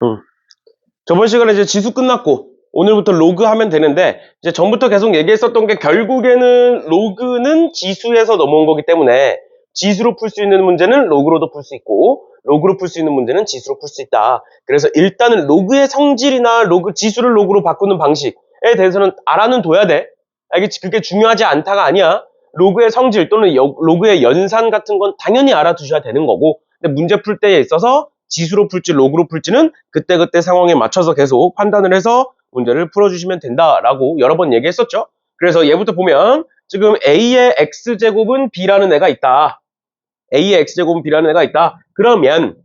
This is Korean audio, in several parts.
응. 저번 시간에 이제 지수 끝났고 오늘부터 로그 하면 되는데 이제 전부터 계속 얘기했었던 게 결국에는 로그는 지수에서 넘어온 거기 때문에 지수로 풀 수 있는 문제는 로그로도 풀 수 있고 로그로 풀 수 있는 문제는 지수로 풀 수 있다. 그래서 일단은 로그의 성질이나 로그 지수를 로그로 바꾸는 방식에 대해서는 알아는 둬야 돼. 알겠지? 그게 중요하지 않다가 아니야. 로그의 성질 또는 로그의 연산 같은 건 당연히 알아두셔야 되는 거고 근데 문제 풀 때에 있어서 지수로 풀지 로그로 풀지는 그때그때 상황에 맞춰서 계속 판단을 해서 문제를 풀어주시면 된다라고 여러 번 얘기했었죠. 그래서 얘부터 보면 지금 A의 X제곱은 B라는 애가 있다. A의 X제곱은 B라는 애가 있다. 그러면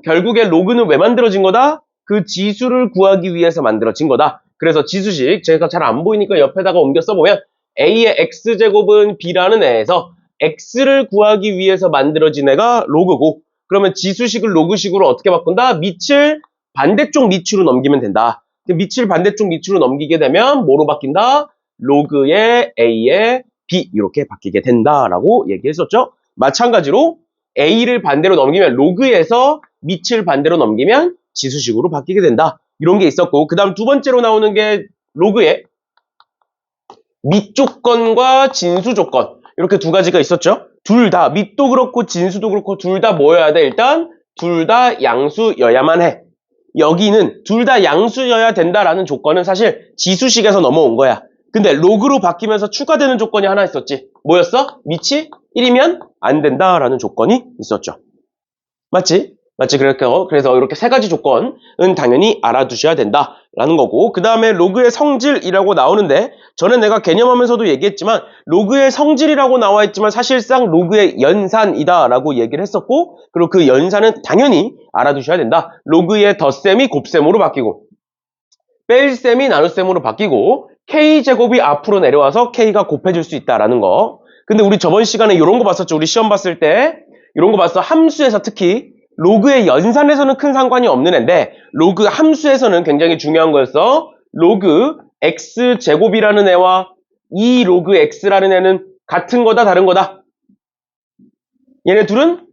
결국에 로그는 왜 만들어진 거다? 그 지수를 구하기 위해서 만들어진 거다. 그래서 지수식 제가 잘 안 보이니까 옆에다가 옮겨 써보면 A의 X제곱은 B라는 애에서 X를 구하기 위해서 만들어진 애가 로그고 그러면 지수식을 로그식으로 어떻게 바꾼다? 밑을 반대쪽 밑으로 넘기면 된다. 밑을 반대쪽 밑으로 넘기게 되면 뭐로 바뀐다? 로그의 A의 B 이렇게 바뀌게 된다라고 얘기했었죠. 마찬가지로 A를 반대로 넘기면 로그에서 밑을 반대로 넘기면 지수식으로 바뀌게 된다. 이런 게 있었고 그 다음 두 번째로 나오는 게 로그의 밑 조건과 진수 조건 이렇게 두 가지가 있었죠. 둘 다 밑도 그렇고 진수도 그렇고 둘 다 뭐여야 돼? 일단 둘 다 양수여야만 해. 여기는 둘 다 양수여야 된다라는 조건은 사실 지수식에서 넘어온 거야. 근데 로그로 바뀌면서 추가되는 조건이 하나 있었지. 뭐였어? 밑이 1이면 안 된다라는 조건이 있었죠. 맞지? 맞지? 그래서 이렇게 세 가지 조건은 당연히 알아두셔야 된다라는 거고 그 다음에 로그의 성질이라고 나오는데 전에 내가 개념하면서도 얘기했지만 로그의 성질이라고 나와 있지만 사실상 로그의 연산이다라고 얘기를 했었고 그리고 그 연산은 당연히 알아두셔야 된다. 로그의 덧셈이 곱셈으로 바뀌고 뺄셈이 나눗셈으로 바뀌고 K제곱이 앞으로 내려와서 K가 곱해질 수 있다라는 거. 근데 우리 저번 시간에 이런 거 봤었죠. 우리 시험 봤을 때 이런 거 봤어. 함수에서 특히 로그의 연산에서는 큰 상관이 없는 애인데 로그 함수에서는 굉장히 중요한 거였어. 로그 X제곱이라는 애와 2로그 X라는 애는 같은 거다 다른 거다? 얘네 둘은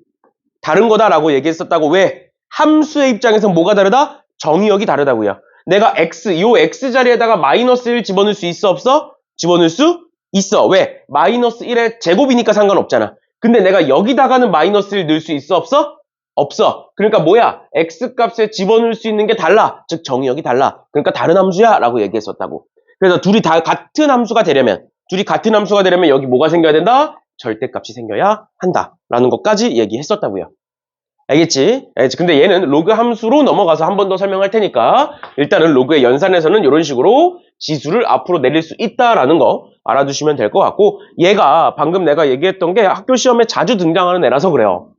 다른 거다라고 얘기했었다고. 왜? 함수의 입장에서 뭐가 다르다? 정의역이 다르다고요. 내가 요 X 자리에다가 마이너스 1 집어넣을 수 있어 없어? 집어넣을 수 있어. 왜? 마이너스 1의 제곱이니까 상관없잖아. 근데 내가 여기다가는 마이너스 1 넣을 수 있어 없어? 없어. 그러니까 뭐야? X 값에 집어넣을 수 있는 게 달라. 즉 정의역이 달라. 그러니까 다른 함수야 라고 얘기했었다고. 그래서 둘이 다 같은 함수가 되려면 여기 뭐가 생겨야 된다? 절대값이 생겨야 한다라는 것까지 얘기했었다고요. 알겠지? 근데 얘는 로그 함수로 넘어가서 한 번 더 설명할 테니까 일단은 로그의 연산에서는 이런 식으로 지수를 앞으로 내릴 수 있다라는 거 알아두시면 될 것 같고 얘가 방금 내가 얘기했던 게 학교 시험에 자주 등장하는 애라서 그래요.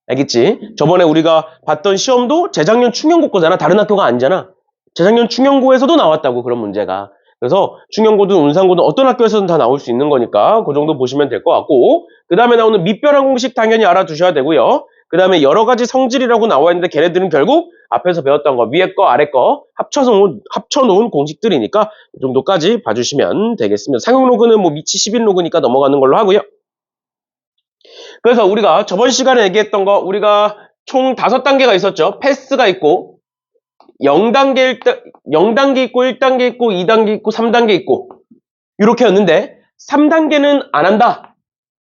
알겠지? 저번에 우리가 봤던 시험도 재작년 충영고 거잖아. 다른 학교가 아니잖아. 재작년 충영고에서도 나왔다고 그런 문제가. 그래서 충영고든 운산고든 어떤 학교에서든 다 나올 수 있는 거니까 그 정도 보시면 될 것 같고 그 다음에 나오는 밑변환 공식 당연히 알아두셔야 되고요. 그 다음에 여러 가지 성질이라고 나와 있는데 걔네들은 결국 앞에서 배웠던 거 위에 거 아래 거 합쳐놓은 공식들이니까 이 정도까지 봐주시면 되겠습니다. 상용 로그는 뭐 밑이 11로그니까 넘어가는 걸로 하고요. 그래서 우리가 저번 시간에 얘기했던 거 우리가 총 5단계가 있었죠. 패스가 있고 0단계 있고 1단계 있고 2단계 있고 3단계 있고 이렇게였는데 3단계는 안 한다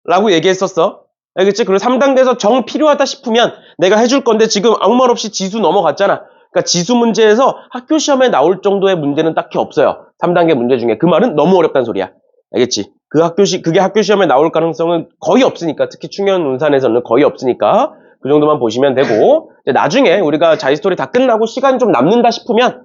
라고 얘기했었어. 알겠지? 그리고 3단계에서 정 필요하다 싶으면 내가 해줄 건데 지금 아무 말 없이 지수 넘어갔잖아. 그러니까 지수 문제에서 학교 시험에 나올 정도의 문제는 딱히 없어요. 3단계 문제 중에. 그 말은 너무 어렵다는 소리야. 알겠지? 그게 학교 시험에 나올 가능성은 거의 없으니까 특히 충현 운산에서는 거의 없으니까 그 정도만 보시면 되고 이제 나중에 우리가 자이스토리 다 끝나고 시간 좀 남는다 싶으면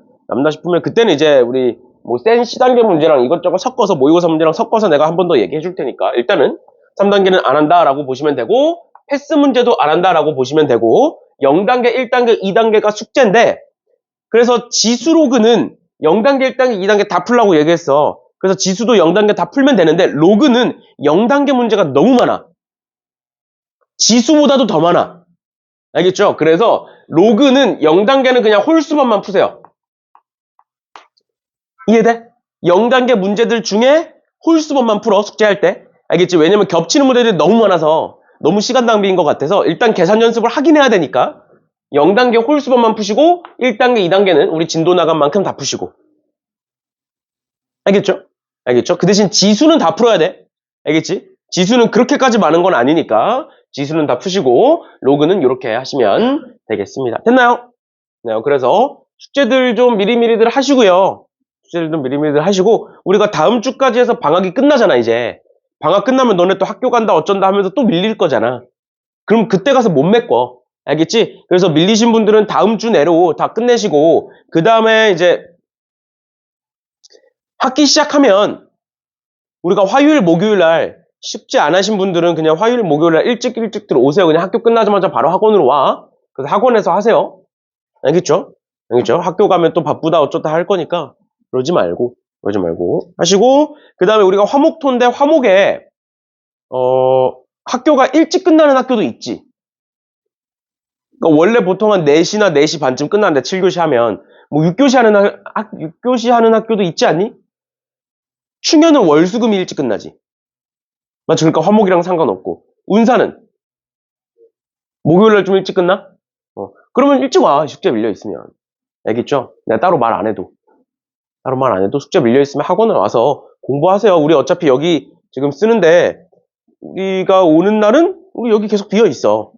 그때는 이제 우리 뭐 센 C단계 문제랑 이것저것 섞어서 모의고사 문제랑 섞어서 내가 한 번 더 얘기해 줄 테니까 일단은 3단계는 안 한다라고 보시면 되고 패스 문제도 안 한다라고 보시면 되고 0단계, 1단계, 2단계가 숙제인데 그래서 지수로그는 0단계, 1단계, 2단계 다 풀라고 얘기했어. 그래서 지수도 0단계 다 풀면 되는데 로그는 0단계 문제가 너무 많아. 지수보다도 더 많아. 알겠죠? 그래서 로그는 0단계는 그냥 홀수만만 푸세요. 이해돼? 0단계 문제들 중에 홀수번만 풀어 숙제할 때. 알겠지? 왜냐면 겹치는 문제들이 너무 많아서 너무 시간 낭비인 것 같아서 일단 계산 연습을 하긴 해야 되니까 0단계 홀수번만 푸시고 1단계, 2단계는 우리 진도 나간 만큼 다 푸시고. 알겠죠? 알겠죠? 그 대신 지수는 다 풀어야 돼. 알겠지? 지수는 그렇게까지 많은 건 아니니까 지수는 다 푸시고 로그는 이렇게 하시면 되겠습니다. 됐나요? 네, 그래서 숙제들 좀 미리미리들 하시고요. 숙제들 좀 미리미리들 하시고 우리가 다음 주까지 해서 방학이 끝나잖아 이제. 방학 끝나면 너네 또 학교 간다 어쩐다 하면서 또 밀릴 거잖아. 그럼 그때 가서 못 메꿔. 알겠지? 그래서 밀리신 분들은 다음 주 내로 다 끝내시고 그 다음에 이제 학기 시작하면 우리가 화요일, 목요일 날 숙제 안 하신 분들은 그냥 화요일, 목요일 날 일찍들 오세요. 그냥 학교 끝나자마자 바로 학원으로 와. 그래서 학원에서 하세요. 알겠죠? 알겠죠? 학교 가면 또 바쁘다 어쩌다 할 거니까 그러지 말고 하시고 그 다음에 우리가 화목토인데 화목에 학교가 일찍 끝나는 학교도 있지. 그러니까 원래 보통 한 4시나 4시 반쯤 끝나는데 7교시 하면 뭐 6교시 하는 학교도 있지 않니? 충현은 월수금이 일찍 끝나지. 맞죠? 그러니까 화목이랑 상관없고. 운사는 목요일날 좀 일찍 끝나? 그러면 일찍 와. 숙제 밀려 있으면. 알겠죠? 내가 따로 말 안 해도. 숙제 밀려 있으면 학원에 와서 공부하세요. 우리 어차피 여기 지금 쓰는데 우리가 오는 날은 우리 여기 계속 비어 있어.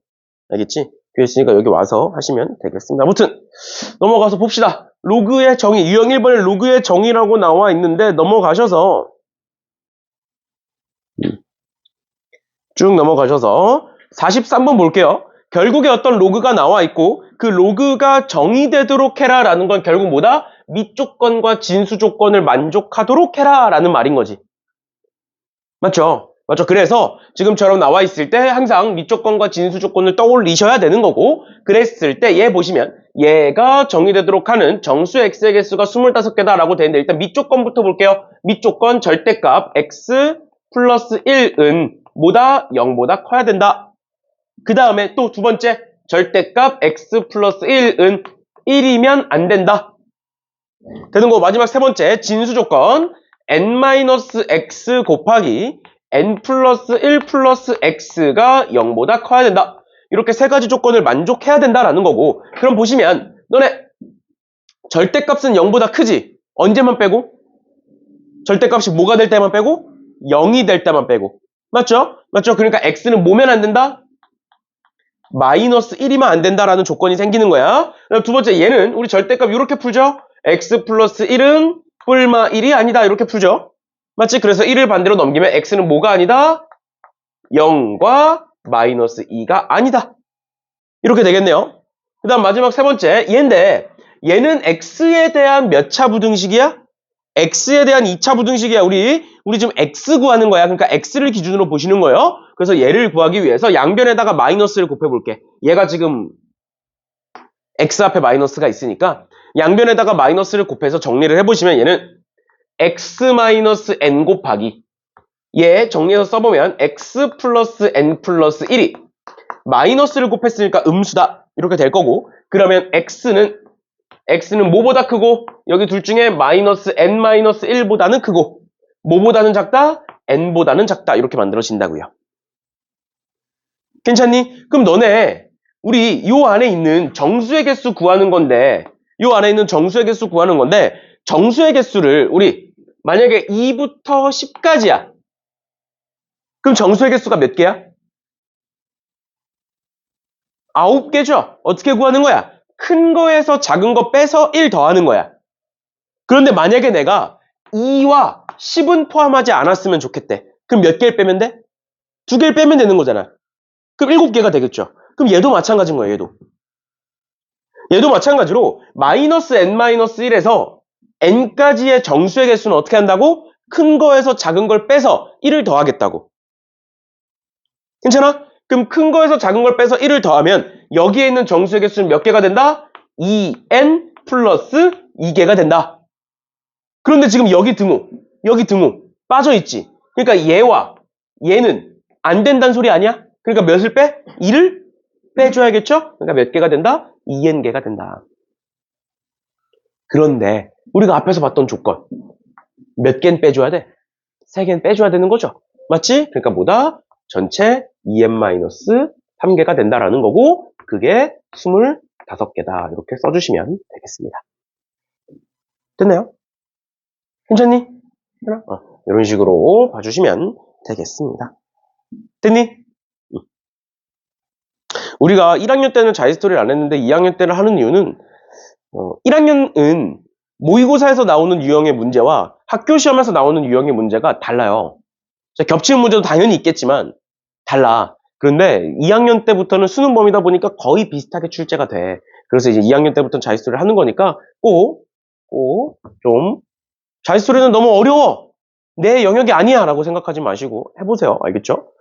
알겠지? 비어 있으니까 여기 와서 하시면 되겠습니다. 아무튼 넘어가서 봅시다. 로그의 정의, 유형 1번에 로그의 정의라고 나와 있는데 넘어가셔서 쭉 넘어가셔서 43번 볼게요. 결국에 어떤 로그가 나와 있고 그 로그가 정의되도록 해라 라는 건 결국 뭐다? 밑조건과 진수조건을 만족하도록 해라 라는 말인 거지. 맞죠? 맞죠? 그래서 지금처럼 나와 있을 때 항상 밑조건과 진수조건을 떠올리셔야 되는 거고 그랬을 때 얘 보시면 얘가 정의되도록 하는 정수 x의 개수가 25개다 라고 되는데 일단 밑조건부터 볼게요. 밑조건 절대값 x 플러스 1은 뭐다? 0보다 커야 된다. 그 다음에 또 두 번째 절대값 x 플러스 1은 1이면 안 된다. 되는 거 마지막 세 번째 진수조건 n-x 곱하기 n 플러스 1 플러스 x가 0보다 커야 된다. 이렇게 세 가지 조건을 만족해야 된다라는 거고 그럼 보시면 너네 절대값은 0보다 크지? 언제만 빼고? 절대값이 뭐가 될 때만 빼고? 0이 될 때만 빼고 맞죠? 맞죠? 그러니까 x는 뭐면 안 된다? 마이너스 1이면 안 된다라는 조건이 생기는 거야. 그럼 두 번째 얘는 우리 절대값 이렇게 풀죠? x 플러스 1은 뿔마 1이 아니다 이렇게 풀죠? 맞지? 그래서 1을 반대로 넘기면 x는 뭐가 아니다? 0과 마이너스 2가 아니다. 이렇게 되겠네요. 그 다음 마지막 세 번째 얘인데 얘는 x에 대한 몇 차 부등식이야? x에 대한 2차 부등식이야. 우리 지금 x 구하는 거야. 그러니까 x를 기준으로 보시는 거예요. 그래서 얘를 구하기 위해서 양변에다가 마이너스를 곱해볼게. 얘가 지금 x 앞에 마이너스가 있으니까 양변에다가 마이너스를 곱해서 정리를 해보시면 얘는 x-n 곱하기 얘 정리해서 써보면 x 플러스 n 플러스 1이 마이너스를 곱했으니까 음수다. 이렇게 될 거고 그러면 x는 뭐보다 크고 여기 둘 중에 마이너스 n-1보다는 크고 뭐보다는 작다? n보다는 작다. 이렇게 만들어진다고요. 괜찮니? 그럼 너네 우리 요 안에 있는 정수의 개수 구하는 건데 정수의 개수를 우리 만약에 2부터 10까지야. 그럼 정수의 개수가 몇 개야? 9개죠? 어떻게 구하는 거야? 큰 거에서 작은 거 빼서 1 더하는 거야. 그런데 만약에 내가 2와 10은 포함하지 않았으면 좋겠대. 그럼 몇 개를 빼면 돼? 2개를 빼면 되는 거잖아. 그럼 7개가 되겠죠. 그럼 얘도 마찬가지인 거예요. 얘도 마찬가지로 마이너스 n-1에서 n까지의 정수의 개수는 어떻게 한다고? 큰 거에서 작은 걸 빼서 1을 더하겠다고. 괜찮아? 그럼 큰 거에서 작은 걸 빼서 1을 더하면 여기에 있는 정수의 개수는 몇 개가 된다? 2n 플러스 2개가 된다. 그런데 지금 여기 등호 빠져있지. 그러니까 얘와 얘는 안 된다는 소리 아니야? 그러니까 몇을 빼? 2를 빼줘야겠죠? 그러니까 몇 개가 된다? 2n개가 된다. 그런데 우리가 앞에서 봤던 조건 몇 개는 빼줘야 돼? 3개는 빼줘야 되는 거죠. 맞지? 그러니까 뭐다? 전체 2n-3개가 된다라는 거고 그게 5개다. 이렇게 써주시면 되겠습니다. 됐나요? 괜찮니? 이런 식으로 봐주시면 되겠습니다. 됐니? 우리가 1학년 때는 자이스토리를 안 했는데 2학년 때를 하는 이유는 1학년은 모의고사에서 나오는 유형의 문제와 학교 시험에서 나오는 유형의 문제가 달라요. 겹치는 문제도 당연히 있겠지만 달라. 그런데 2학년 때부터는 수능 범위다 보니까 거의 비슷하게 출제가 돼. 그래서 이제 2학년 때부터는 자이스토리를 하는 거니까 꼭 좀 자이스토리는 너무 어려워. 내 영역이 아니야 라고 생각하지 마시고 해보세요. 알겠죠?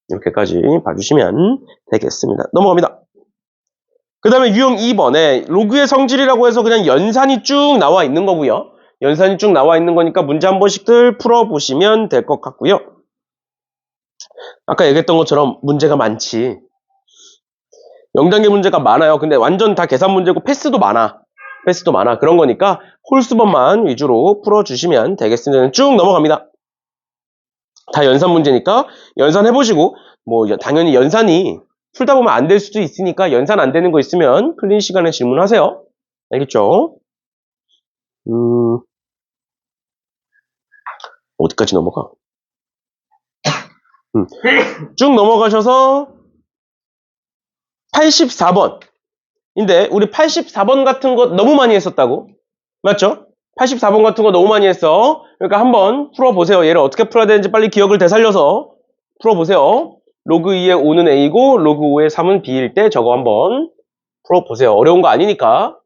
이렇게까지 봐주시면 되겠습니다. 넘어갑니다. 그 다음에 유형 2번에 로그의 성질이라고 해서 그냥 연산이 쭉 나와 있는 거고요. 연산이 쭉 나와 있는 거니까 문제 한 번씩들 풀어보시면 될 것 같고요. 아까 얘기했던 것처럼 문제가 많지. 0단계 문제가 많아요. 근데 완전 다 계산 문제고 패스도 많아. 그런 거니까 홀수번만 위주로 풀어주시면 되겠습니다. 쭉 넘어갑니다. 다 연산 문제니까 연산 해보시고 뭐 당연히 연산이 풀다 보면 안 될 수도 있으니까 연산 안 되는 거 있으면 풀린 시간에 질문하세요. 알겠죠? 어디까지 넘어가? 쭉 넘어가셔서 84번. 인데 우리 84번 같은 거 너무 많이 했었다고? 맞죠? 84번 같은 거 너무 많이 했어. 그러니까 한번 풀어보세요. 얘를 어떻게 풀어야 되는지 빨리 기억을 되살려서 풀어보세요. 로그 2의 5는 A고 로그 5의 3은 B일 때 저거 한번 풀어보세요. 어려운 거 아니니까.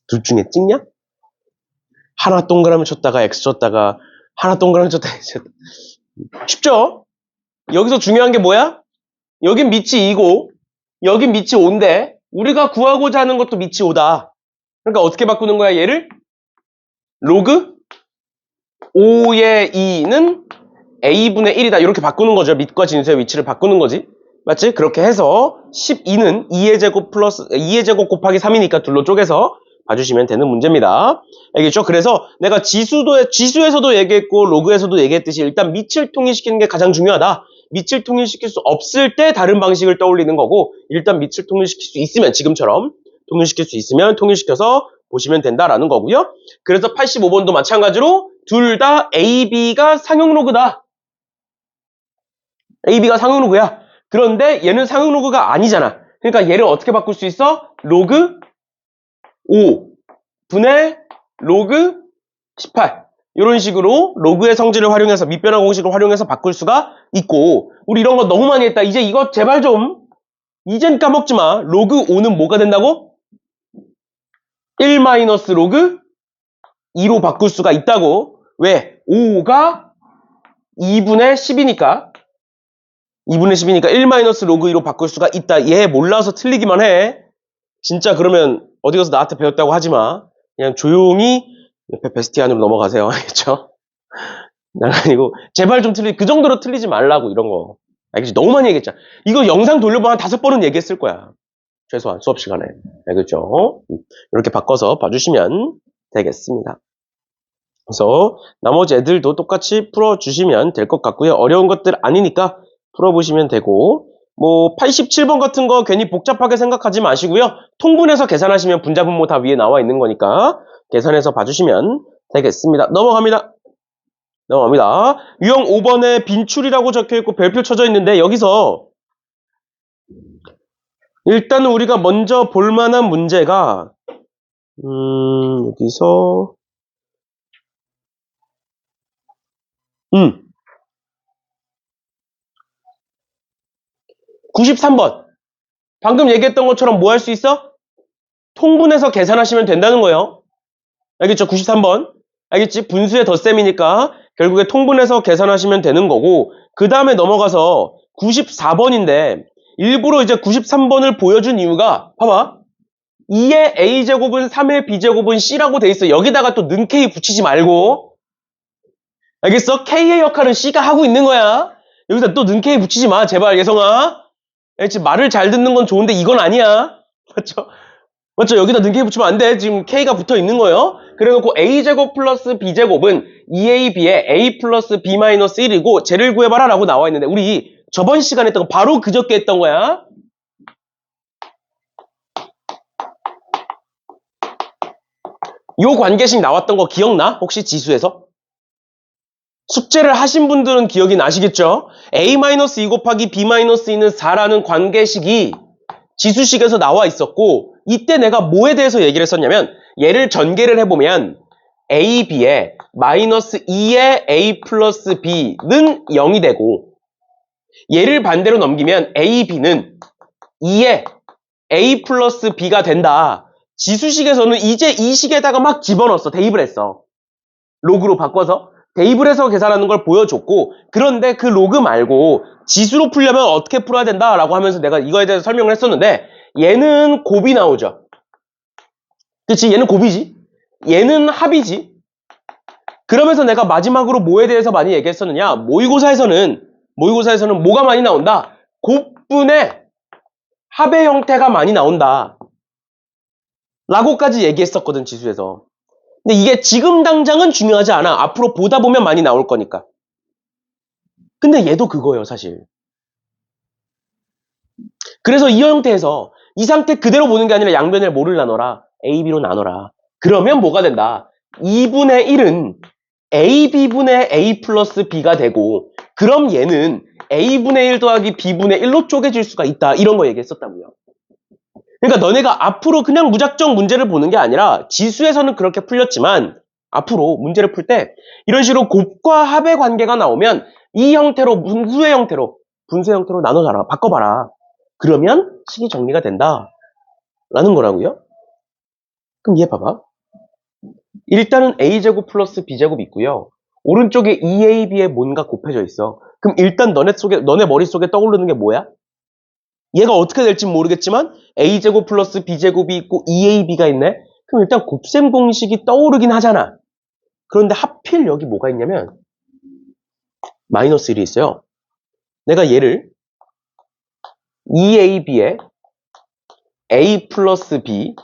둘 중에 찍냐? 하나 동그라미 쳤다가 X 쳤다가 하나 동그라미 쳤다가 X 쳤다가 쉽죠? 여기서 중요한 게 뭐야? 여긴 밑이 2고 여긴 밑이 5인데 우리가 구하고자 하는 것도 밑이 5다. 그러니까 어떻게 바꾸는 거야 얘를? 로그 5의 2는 A분의 1이다. 이렇게 바꾸는 거죠. 밑과 진수의 위치를 바꾸는 거지. 맞지? 그렇게 해서 12는 2의 제곱 플러스 2의 제곱 곱하기 3이니까 둘로 쪼개서 봐주시면 되는 문제입니다. 알겠죠? 그래서 내가 지수에서도 얘기했고 로그에서도 얘기했듯이 일단 밑을 통일시키는 게 가장 중요하다. 밑을 통일시킬 수 없을 때 다른 방식을 떠올리는 거고 일단 밑을 통일시킬 수 있으면 지금처럼 통일시킬 수 있으면 통일시켜서 보시면 된다라는 거고요. 그래서 85번도 마찬가지로 둘 다 A, B가 상용 로그다. A, B가 상용 로그야. 그런데 얘는 상용 로그가 아니잖아. 그러니까 얘를 어떻게 바꿀 수 있어? 로그 5 분의 로그 18 이런 식으로 로그의 성질을 활용해서 밑변화 공식을 활용해서 바꿀 수가 있고 우리 이런 거 너무 많이 했다. 이제 이거 제발 좀 이젠 까먹지 마. 로그 5는 뭐가 된다고? 1 마이너스 로그 2로 바꿀 수가 있다고. 왜? 5가 2분의 10이니까 2분의 10이니까 1 마이너스 로그 2로 바꿀 수가 있다. 얘 몰라서 틀리기만 해. 진짜 그러면 어디 가서 나한테 배웠다고 하지 마. 그냥 조용히 옆에 베스티안으로 넘어가세요. 알겠죠? 난 아니고 제발 좀 그 정도로 틀리지 말라고 이런 거. 알겠지? 너무 많이 얘기했잖아. 이거 영상 돌려보면 한 5번은 얘기했을 거야. 최소한 수업 시간에. 알겠죠? 이렇게 바꿔서 봐주시면 되겠습니다. 그래서 나머지 애들도 똑같이 풀어주시면 될 것 같고요. 어려운 것들 아니니까 풀어보시면 되고 뭐 87번 같은 거 괜히 복잡하게 생각하지 마시고요. 통분해서 계산하시면 분자분모 다 위에 나와 있는 거니까 계산해서 봐주시면 되겠습니다. 넘어갑니다. 유형 5번에 빈출이라고 적혀있고 별표 쳐져 있는데 여기서 일단 우리가 먼저 볼만한 문제가 여기서 93번 방금 얘기했던 것처럼 뭐 할 수 있어? 통분해서 계산하시면 된다는 거예요. 알겠죠? 93번. 알겠지? 분수의 덧셈이니까 결국에 통분해서 계산하시면 되는 거고, 그 다음에 넘어가서 94번인데 일부러 이제 93번을 보여준 이유가 봐봐. 2의 a제곱은 3의 b제곱은 c라고 돼 있어. 여기다가 또 는 k 붙이지 말고. 알겠어? k의 역할은 c가 하고 있는 거야. 여기다 또 는 k 붙이지 마. 제발 예성아. 알겠지? 말을 잘 듣는 건 좋은데 이건 아니야. 맞죠? 맞죠? 여기다 는 k 붙이면 안 돼. 지금 k가 붙어 있는 거예요. 그래놓고 a제곱 플러스 b제곱은 2ab에 a 플러스 b 마이너스 1이고 쟤를 구해봐라 라고 나와 있는데 우리 저번 시간에 했던 거 바로 그저께 했던 거야. 요 관계식 나왔던 거 기억나? 혹시 지수에서? 숙제를 하신 분들은 기억이 나시겠죠? a-2 곱하기 b-2는 4라는 관계식이 지수식에서 나와 있었고 이때 내가 뭐에 대해서 얘기를 했었냐면 얘를 전개를 해보면 a, b에 마이너스 2의 a 플러스 b는 0이 되고 얘를 반대로 넘기면 a, b는 2의 a 플러스 b가 된다. 지수식에서는 이제 이 식에다가 막 집어넣었어. 대입을 했어. 로그로 바꿔서 대입을 해서 계산하는 걸 보여줬고 그런데 그 로그 말고 지수로 풀려면 어떻게 풀어야 된다라고 하면서 내가 이거에 대해서 설명을 했었는데 얘는 곱이 나오죠. 그치? 얘는 곱이지. 얘는 합이지. 그러면서 내가 마지막으로 뭐에 대해서 많이 얘기했었느냐? 모의고사에서는 뭐가 많이 나온다? 곱분의 합의 형태가 많이 나온다. 라고까지 얘기했었거든, 지수에서. 근데 이게 지금 당장은 중요하지 않아. 앞으로 보다 보면 많이 나올 거니까. 근데 얘도 그거예요, 사실. 그래서 이 형태에서 이 상태 그대로 보는 게 아니라 양변을 뭐를 나눠라? A, B로 나눠라. 그러면 뭐가 된다? 2분의 1은 AB분의 A 플러스 B가 되고 그럼 얘는 A분의 1 더하기 B분의 1로 쪼개질 수가 있다. 이런 거 얘기했었다고요. 그러니까 너네가 앞으로 그냥 무작정 문제를 보는 게 아니라 지수에서는 그렇게 풀렸지만 앞으로 문제를 풀 때 이런 식으로 곱과 합의 관계가 나오면 이 형태로 분수의 형태로 나눠줘라. 바꿔봐라. 그러면 식이 정리가 된다. 라는 거라고요. 그럼 얘 봐봐. 일단은 a제곱 플러스 b제곱 있고요. 오른쪽에 2ab에 뭔가 곱해져 있어. 그럼 일단 너네 머릿속에 떠오르는 게 뭐야? 얘가 어떻게 될지 모르겠지만 a제곱 플러스 b제곱이 있고 2ab가 있네? 그럼 일단 곱셈 공식이 떠오르긴 하잖아. 그런데 하필 여기 뭐가 있냐면 마이너스 1이 있어요. 내가 얘를 2ab에 a 플러스 b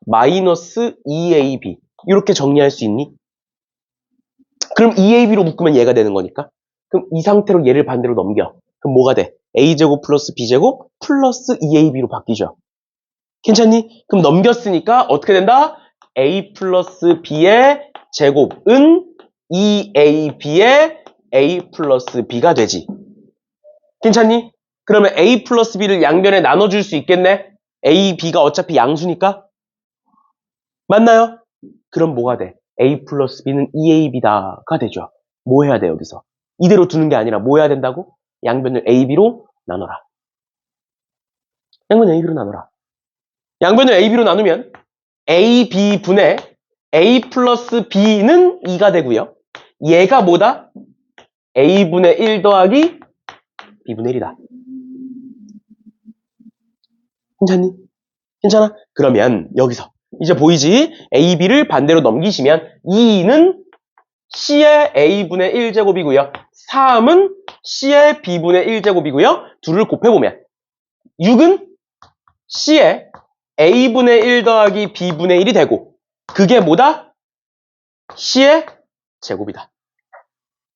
마이너스 2ab 이렇게 정리할 수 있니? 그럼 2ab로 묶으면 얘가 되는 거니까. 그럼 이 상태로 얘를 반대로 넘겨. 그럼 뭐가 돼? a제곱 플러스 b제곱 플러스 2ab로 바뀌죠. 괜찮니? 그럼 넘겼으니까 어떻게 된다? a 플러스 b의 제곱은 2ab의 a 플러스 b가 되지. 괜찮니? 그러면 a 플러스 b를 양변에 나눠줄 수 있겠네? a, b가 어차피 양수니까? 맞나요? 그럼 뭐가 돼? a 플러스 b는 2ab다가 되죠. 뭐 해야 돼 여기서? 이대로 두는 게 아니라 뭐 해야 된다고? 양변을 ab로 나눠라. 양변을 ab로 나눠라. 양변을 ab로 나누면 ab분의 a 플러스 b는 2가 되고요. 얘가 뭐다? a분의 1 더하기 b분의 1이다. 괜찮니? 괜찮아? 그러면 여기서 이제 보이지? AB를 반대로 넘기시면 2는 C의 A분의 1제곱이고요. 3은 C의 B분의 1제곱이고요. 둘을 곱해보면 6은 C의 A분의 1 더하기 B분의 1이 되고 그게 뭐다? C의 제곱이다.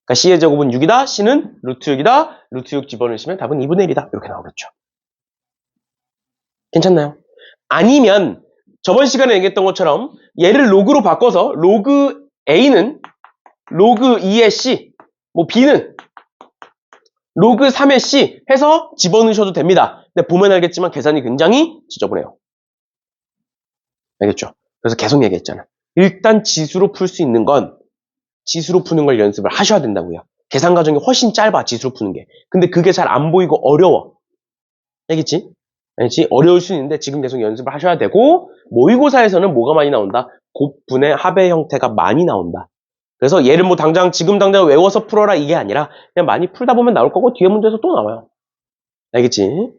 그러니까 C의 제곱은 6이다. C는 루트 6이다. 루트 6 집어넣으시면 답은 2분의 1이다. 이렇게 나오겠죠. 괜찮나요? 아니면 저번 시간에 얘기했던 것처럼 얘를 로그로 바꿔서 로그 A는 로그 2의 C, 뭐 B는 로그 3의 C 해서 집어넣으셔도 됩니다. 근데 보면 알겠지만 계산이 굉장히 지저분해요. 알겠죠? 그래서 계속 얘기했잖아. 일단 지수로 풀 수 있는 건 지수로 푸는 걸 연습을 하셔야 된다고요. 계산 과정이 훨씬 짧아, 지수로 푸는 게. 근데 그게 잘 안 보이고 어려워. 알겠지? 알지? 어려울 수 있는데 지금 계속 연습을 하셔야 되고, 모의고사에서는 뭐가 많이 나온다? 곱분의 합의 형태가 많이 나온다. 그래서 얘를 뭐 지금 당장 외워서 풀어라 이게 아니라 그냥 많이 풀다 보면 나올 거고 뒤에 문제에서 또 나와요. 알겠지?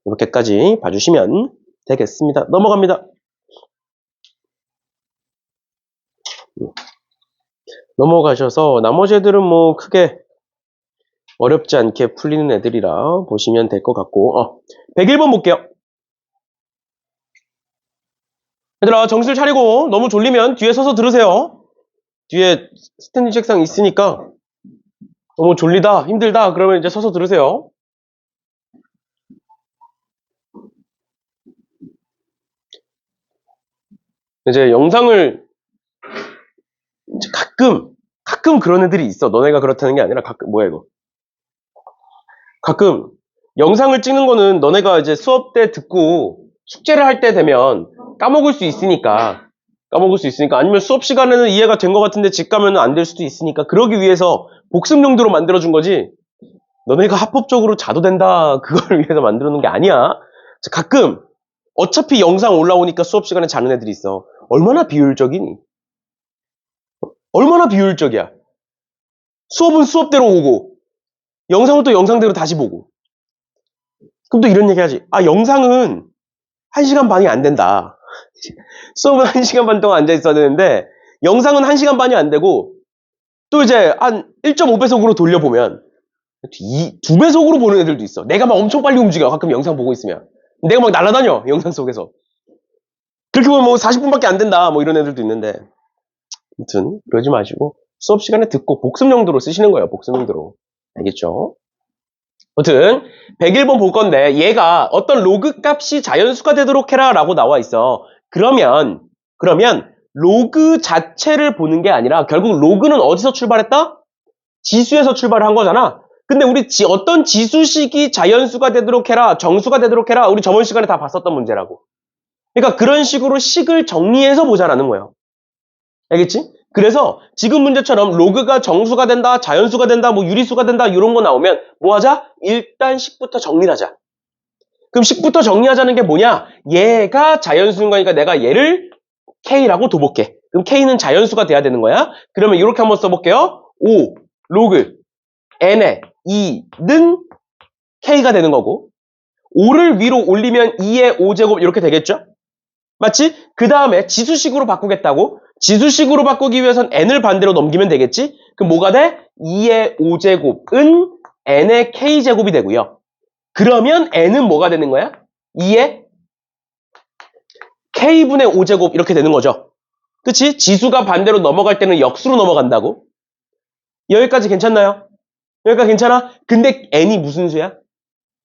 이렇게까지 봐주시면 되겠습니다. 넘어갑니다. 넘어가셔서 나머지 애들은 뭐 크게 어렵지 않게 풀리는 애들이라 보시면 될 것 같고 101번 볼게요. 얘들아 정신을 차리고 너무 졸리면 뒤에 서서 들으세요. 뒤에 스탠딩 책상 있으니까 너무 졸리다 힘들다 그러면 이제 서서 들으세요. 이제 영상을 이제 가끔 그런 애들이 있어. 너네가 그렇다는 게 아니라 가끔 뭐야 이거. 가끔 영상을 찍는 거는 너네가 이제 수업 때 듣고 숙제를 할 때 되면 까먹을 수 있으니까 아니면 수업 시간에는 이해가 된 것 같은데 집 가면 안 될 수도 있으니까 그러기 위해서 복습 용도로 만들어준 거지 너네가 합법적으로 자도 된다 그걸 위해서 만들어 놓은 게 아니야. 가끔 어차피 영상 올라오니까 수업 시간에 자는 애들이 있어. 얼마나 비효율적이니? 얼마나 비효율적이야. 수업은 수업대로 오고 영상은 또 영상대로 다시 보고. 그럼 또 이런 얘기 하지. 영상은 1시간 반이 안 된다. 수업은 1시간 반 동안 앉아 있어야 되는데 영상은 1시간 반이 안 되고 또 이제 한 1.5배속으로 돌려보면 2배속으로 보는 애들도 있어. 내가 막 엄청 빨리 움직여. 가끔 영상 보고 있으면. 내가 막 날아다녀. 영상 속에서. 그렇게 보면 뭐 40분밖에 안 된다. 뭐 이런 애들도 있는데. 아무튼 그러지 마시고 수업 시간에 듣고 복습 용도로 쓰시는 거예요. 복습 용도로. 알겠죠? 아무튼 101번 볼 건데 얘가 어떤 로그 값이 자연수가 되도록 해라 라고 나와 있어. 그러면 로그 자체를 보는 게 아니라 결국 로그는 어디서 출발했다? 지수에서 출발을 한 거잖아. 근데 우리 어떤 지수식이 자연수가 되도록 해라, 정수가 되도록 해라 우리 저번 시간에 다 봤었던 문제라고. 그러니까 그런 식으로 식을 정리해서 보자라는 거예요. 알겠지? 그래서 지금 문제처럼 로그가 정수가 된다, 자연수가 된다, 뭐 유리수가 된다 이런 거 나오면 뭐 하자? 일단 식부터 정리를 하자. 그럼 식부터 정리하자는 게 뭐냐? 얘가 자연수인 거니까 내가 얘를 K라고 둬볼게. 그럼 K는 자연수가 돼야 되는 거야. 그러면 이렇게 한번 써볼게요. 5 로그 n에 2는 K가 되는 거고 5를 위로 올리면 2의 5제곱 이렇게 되겠죠? 맞지? 그 다음에 지수식으로 바꾸겠다고? 지수식으로 바꾸기 위해선 n을 반대로 넘기면 되겠지? 그럼 뭐가 돼? 2의 5제곱은 n의 k제곱이 되고요. 그러면 n은 뭐가 되는 거야? 2의 k분의 5제곱 이렇게 되는 거죠. 그치? 지수가 반대로 넘어갈 때는 역수로 넘어간다고? 여기까지 괜찮나요? 여기까지 괜찮아? 근데 n이 무슨 수야?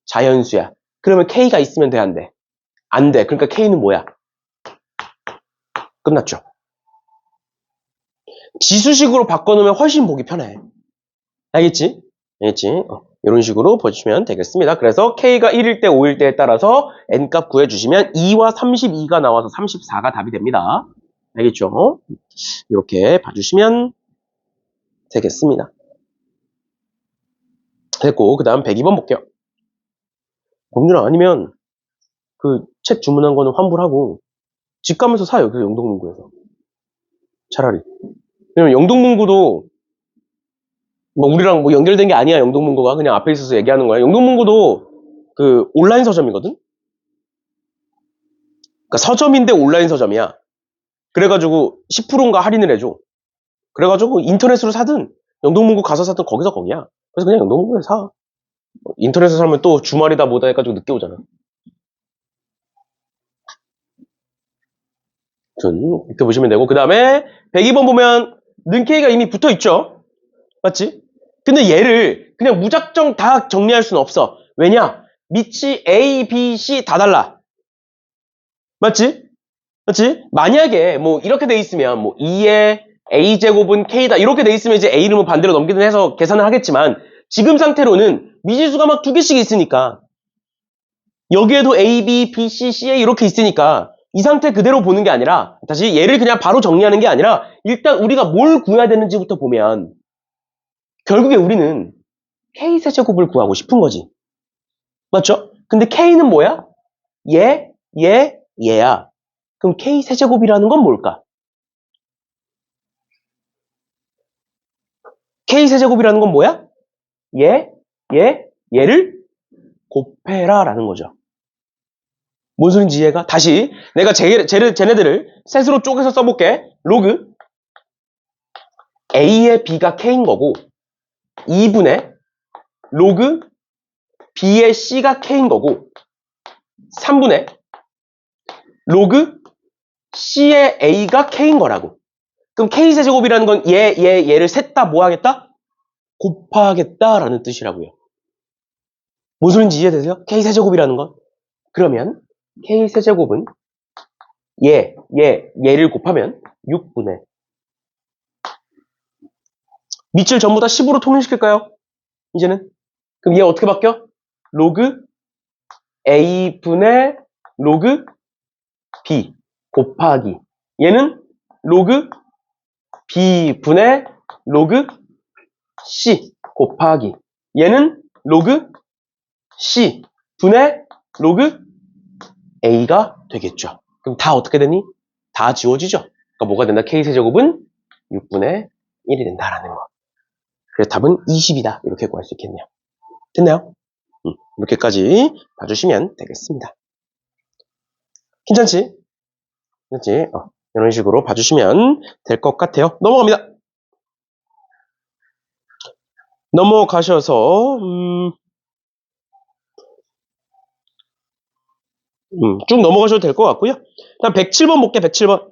자연수야. 그러면 k가 있으면 돼, 안 돼? 안 돼. 그러니까 k는 뭐야? 끝났죠. 지수식으로 바꿔놓으면 훨씬 보기 편해. 알겠지? 알겠지? 이런 식으로 보시면 되겠습니다. 그래서 K가 1일 때, 5일 때에 따라서 N값 구해주시면 2와 32가 나와서 34가 답이 됩니다. 알겠죠? 이렇게 봐주시면 되겠습니다. 됐고, 그 다음 102번 볼게요. 공준아, 아니면 그 책 주문한 거는 환불하고 집 가면서 사요. 그 영동문구에서. 차라리. 왜냐면 영동문구도 뭐 우리랑 뭐 연결된 게 아니야. 영동문구가 그냥 앞에 있어서 얘기하는 거야. 영동문구도 그 온라인 서점이거든. 그러니까 서점인데 온라인 서점이야. 그래가지고 10%인가 할인을 해줘. 그래가지고 인터넷으로 사든 영동문구 가서 사든 거기서 거기야. 그래서 그냥 영동문구에 사. 인터넷에서 사면 또 주말이다 뭐다 해가지고 늦게 오잖아. 이렇게 보시면 되고 그 다음에 102번 보면 는 K가 이미 붙어있죠. 맞지? 근데 얘를 그냥 무작정 다 정리할 수는 없어. 왜냐? 밑이 A, B, C 다 달라. 맞지? 맞지? 만약에 뭐 이렇게 돼 있으면 뭐 2의 A제곱은 K다 이렇게 돼 있으면 이제 A를 뭐 반대로 넘기든 해서 계산을 하겠지만 지금 상태로는 미지수가 막 2개씩 있으니까 여기에도 A, B, B, C, C에 이렇게 있으니까 이 상태 그대로 보는 게 아니라 다시 얘를 그냥 바로 정리하는 게 아니라 일단 우리가 뭘 구해야 되는지부터 보면 결국에 우리는 K 세제곱을 구하고 싶은 거지. 맞죠? 근데 K는 뭐야? 얘야. 그럼 K세제곱이라는 건 뭘까? K세제곱이라는 건 뭐야? 얘를 곱해라 라는 거죠. 뭔 소린지 이해가? 다시 내가 쟤네들을 셋으로 쪼개서 써볼게. 로그 A의 B가 K인 거고 2분의 로그 B의 C가 K인 거고 3분의 로그 C의 A가 K인 거라고. 그럼 K세제곱이라는 건 얘를 셋 다 뭐 하겠다? 곱하겠다라는 뜻이라고요. 뭔 소린지 이해되세요? K세제곱이라는 건? 그러면 K세제곱은 얘를 곱하면 6분의 밑줄 전부 다 10으로 통일시킬까요? 이제는? 그럼 얘 어떻게 바뀌어? 로그 A분의 로그 B 곱하기 얘는 로그 B분의 로그 C 곱하기 얘는 로그 C분의 로그 A가 되겠죠. 그럼 다 어떻게 되니? 다 지워지죠. 그러니까 뭐가 된다? K세제곱은 6분의 1이 된다라는 거. 그래서 답은 20이다. 이렇게 구할 수 있겠네요. 됐나요? 이렇게까지 봐주시면 되겠습니다. 괜찮지? 괜찮지? 이런 식으로 봐주시면 될 것 같아요. 넘어갑니다. 넘어가셔서 쭉 넘어가셔도 될 것 같고요. 다음 107번 볼게. 107번.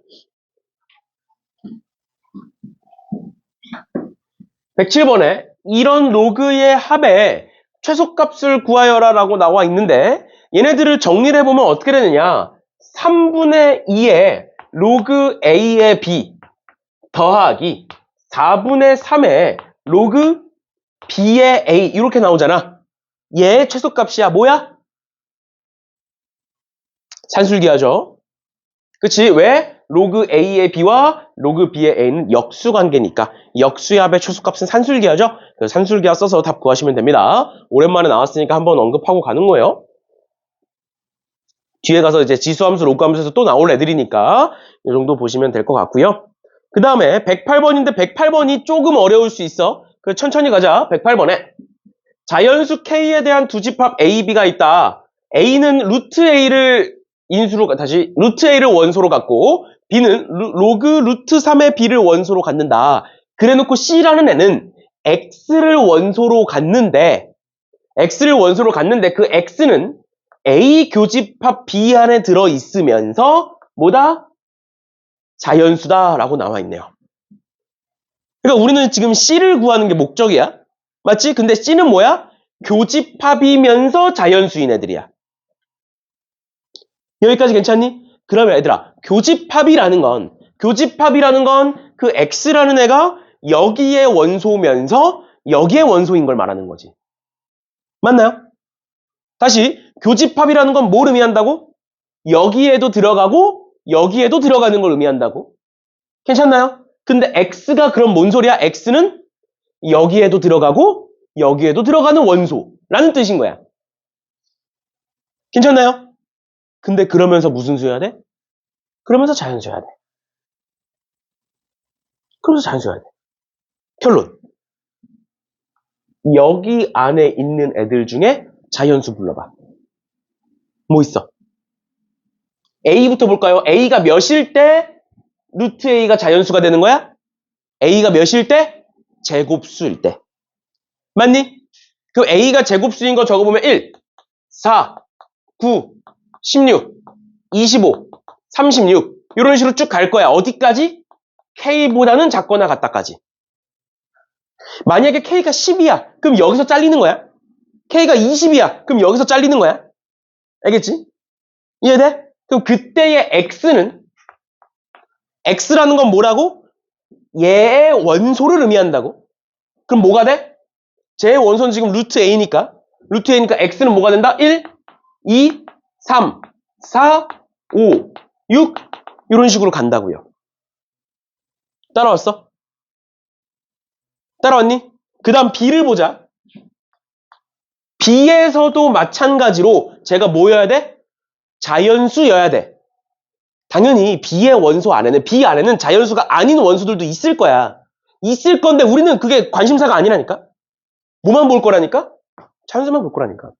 107번에 이런 로그의 합의 최소값을 구하여라 라고 나와 있는데 얘네들을 정리를 해보면 어떻게 되느냐. 3분의 2의 로그 A의 B 더하기 4분의 3의 로그 B의 A 이렇게 나오잖아. 얘의 최소값이야. 뭐야? 산술기하죠. 그치? 왜? 로그 A의 B와 로그 B의 A는 역수관계니까 역수의 합의 최소값은 산술기하죠. 그래서 산술기하 써서 답 구하시면 됩니다. 오랜만에 나왔으니까 한번 언급하고 가는 거예요. 뒤에 가서 이제 지수함수, 로그함수에서 또 나올 애들이니까 이 정도 보시면 될 것 같고요. 그 다음에 108번인데 108번이 조금 어려울 수 있어. 그래서 천천히 가자. 108번에 자연수 K에 대한 두 집합 A, B가 있다. A는 루트 A를 인수로 다시 루트 A를 원소로 갖고 B는 로그 루트 3의 B를 원소로 갖는다. 그래놓고 C라는 애는 X를 원소로 갖는데 그 X는 A 교집합 B 안에 들어있으면서 뭐다? 자연수다라고 나와 있네요. 그러니까 우리는 지금 C를 구하는 게 목적이야. 맞지? 근데 C는 뭐야? 교집합이면서 자연수인 애들이야. 여기까지 괜찮니? 그러면 얘들아, 교집합이라는 건 그 X라는 애가 여기에 원소면서 여기에 원소인 걸 말하는 거지. 맞나요? 다시 교집합이라는 건 뭘 의미한다고? 여기에도 들어가고 여기에도 들어가는 걸 의미한다고. 괜찮나요? 근데 X가 그럼 뭔 소리야? X는 여기에도 들어가고 여기에도 들어가는 원소라는 뜻인 거야. 괜찮나요? 근데 그러면서 무슨 수여야 돼? 그러면서 자연수여야 돼. 그러면서 자연수여야 돼. 결론. 여기 안에 있는 애들 중에 자연수 불러봐. 뭐 있어? A부터 볼까요? A가 몇일 때 루트 A가 자연수가 되는 거야? A가 몇일 때? 제곱수일 때. 맞니? 그 A가 제곱수인 거 적어보면 1, 4, 9, 16, 25, 36 이런 식으로 쭉 갈 거야. 어디까지? K보다는 작거나 같다까지. 만약에 K가 10이야. 그럼 여기서 잘리는 거야. K가 20이야. 그럼 여기서 잘리는 거야. 알겠지? 이해돼? 그럼 그때의 X라는 건 뭐라고? 얘의 원소를 의미한다고. 그럼 뭐가 돼? 제 원소는 지금 루트 A니까 X는 뭐가 된다? 1, 2, 3, 4, 5, 6 이런 식으로 간다고요. 따라왔어? 따라왔니? 그 다음 B를 보자. B에서도 마찬가지로 제가 뭐 해야 돼? 자연수여야 돼. 당연히 B의 원소 안에는, B 안에는 자연수가 아닌 원소들도 있을 거야. 있을 건데 우리는 그게 관심사가 아니라니까? 뭐만 볼 거라니까? 자연수만 볼 거라니까.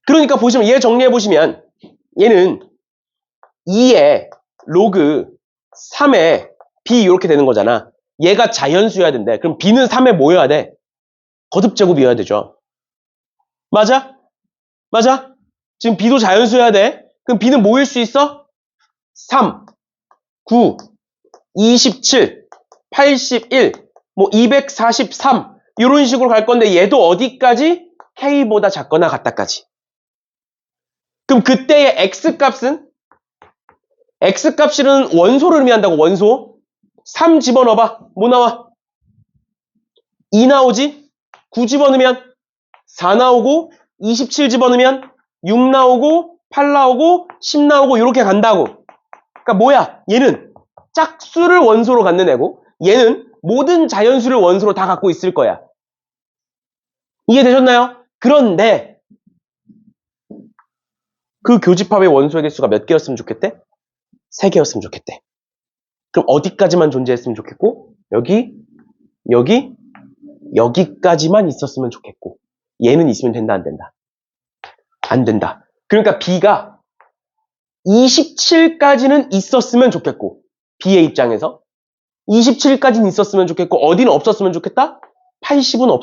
그러니까 보시면 얘 정리해보시면 얘는 2에 로그 3에 B 이렇게 되는 거잖아. 얘가 자연수여야 된대. 그럼 B는 3에 뭐여야 돼? 거듭제곱이어야 되죠. 맞아? 맞아? 지금 B도 자연수여야 돼. 그럼 B는 뭐일 수 있어? 3, 9, 27, 81, 뭐 243 이런 식으로 갈 건데 얘도 어디까지? K보다 작거나 같다까지. 그럼 그때의 X값은? X값은 원소를 의미한다고. 원소. 3 집어넣어봐. 뭐 나와? 2 나오지? 9 집어넣으면 4 나오고 27 집어넣으면 6 나오고 8 나오고 10 나오고 이렇게 간다고. 그러니까 뭐야? 얘는 짝수를 원소로 갖는 애고 얘는 모든 자연수를 원소로 다 갖고 있을 거야. 이해되셨나요? 그런데 그 교집합의 원소의 개수가 몇 개였으면 좋겠대? 3개였으면 좋겠대. 그럼 어디까지만 존재했으면 좋겠고 여기, 여기, 여기까지만 있었으면 좋겠고 얘는 있으면 된다 안 된다? 안 된다. 그러니까 B가 27까지는 있었으면 좋겠고 B의 입장에서 27까지는 있었으면 좋겠고 어디는 없었으면 좋겠다? 81은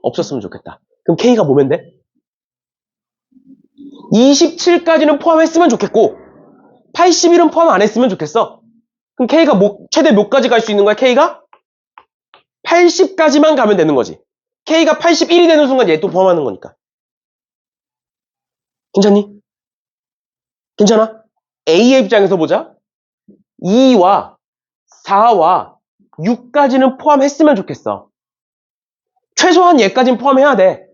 없었으면 좋겠다. 그럼 K가 뭐면 돼? 27까지는 포함했으면 좋겠고 81은 포함 안 했으면 좋겠어. 그럼 K가 최대 몇 가지 갈 수 있는 거야? K가 80까지만 가면 되는 거지. K가 81이 되는 순간 얘 또 포함하는 거니까. 괜찮니? 괜찮아? A의 입장에서 보자. 2와 4와 6까지는 포함했으면 좋겠어. 최소한 얘까지는 포함해야 돼.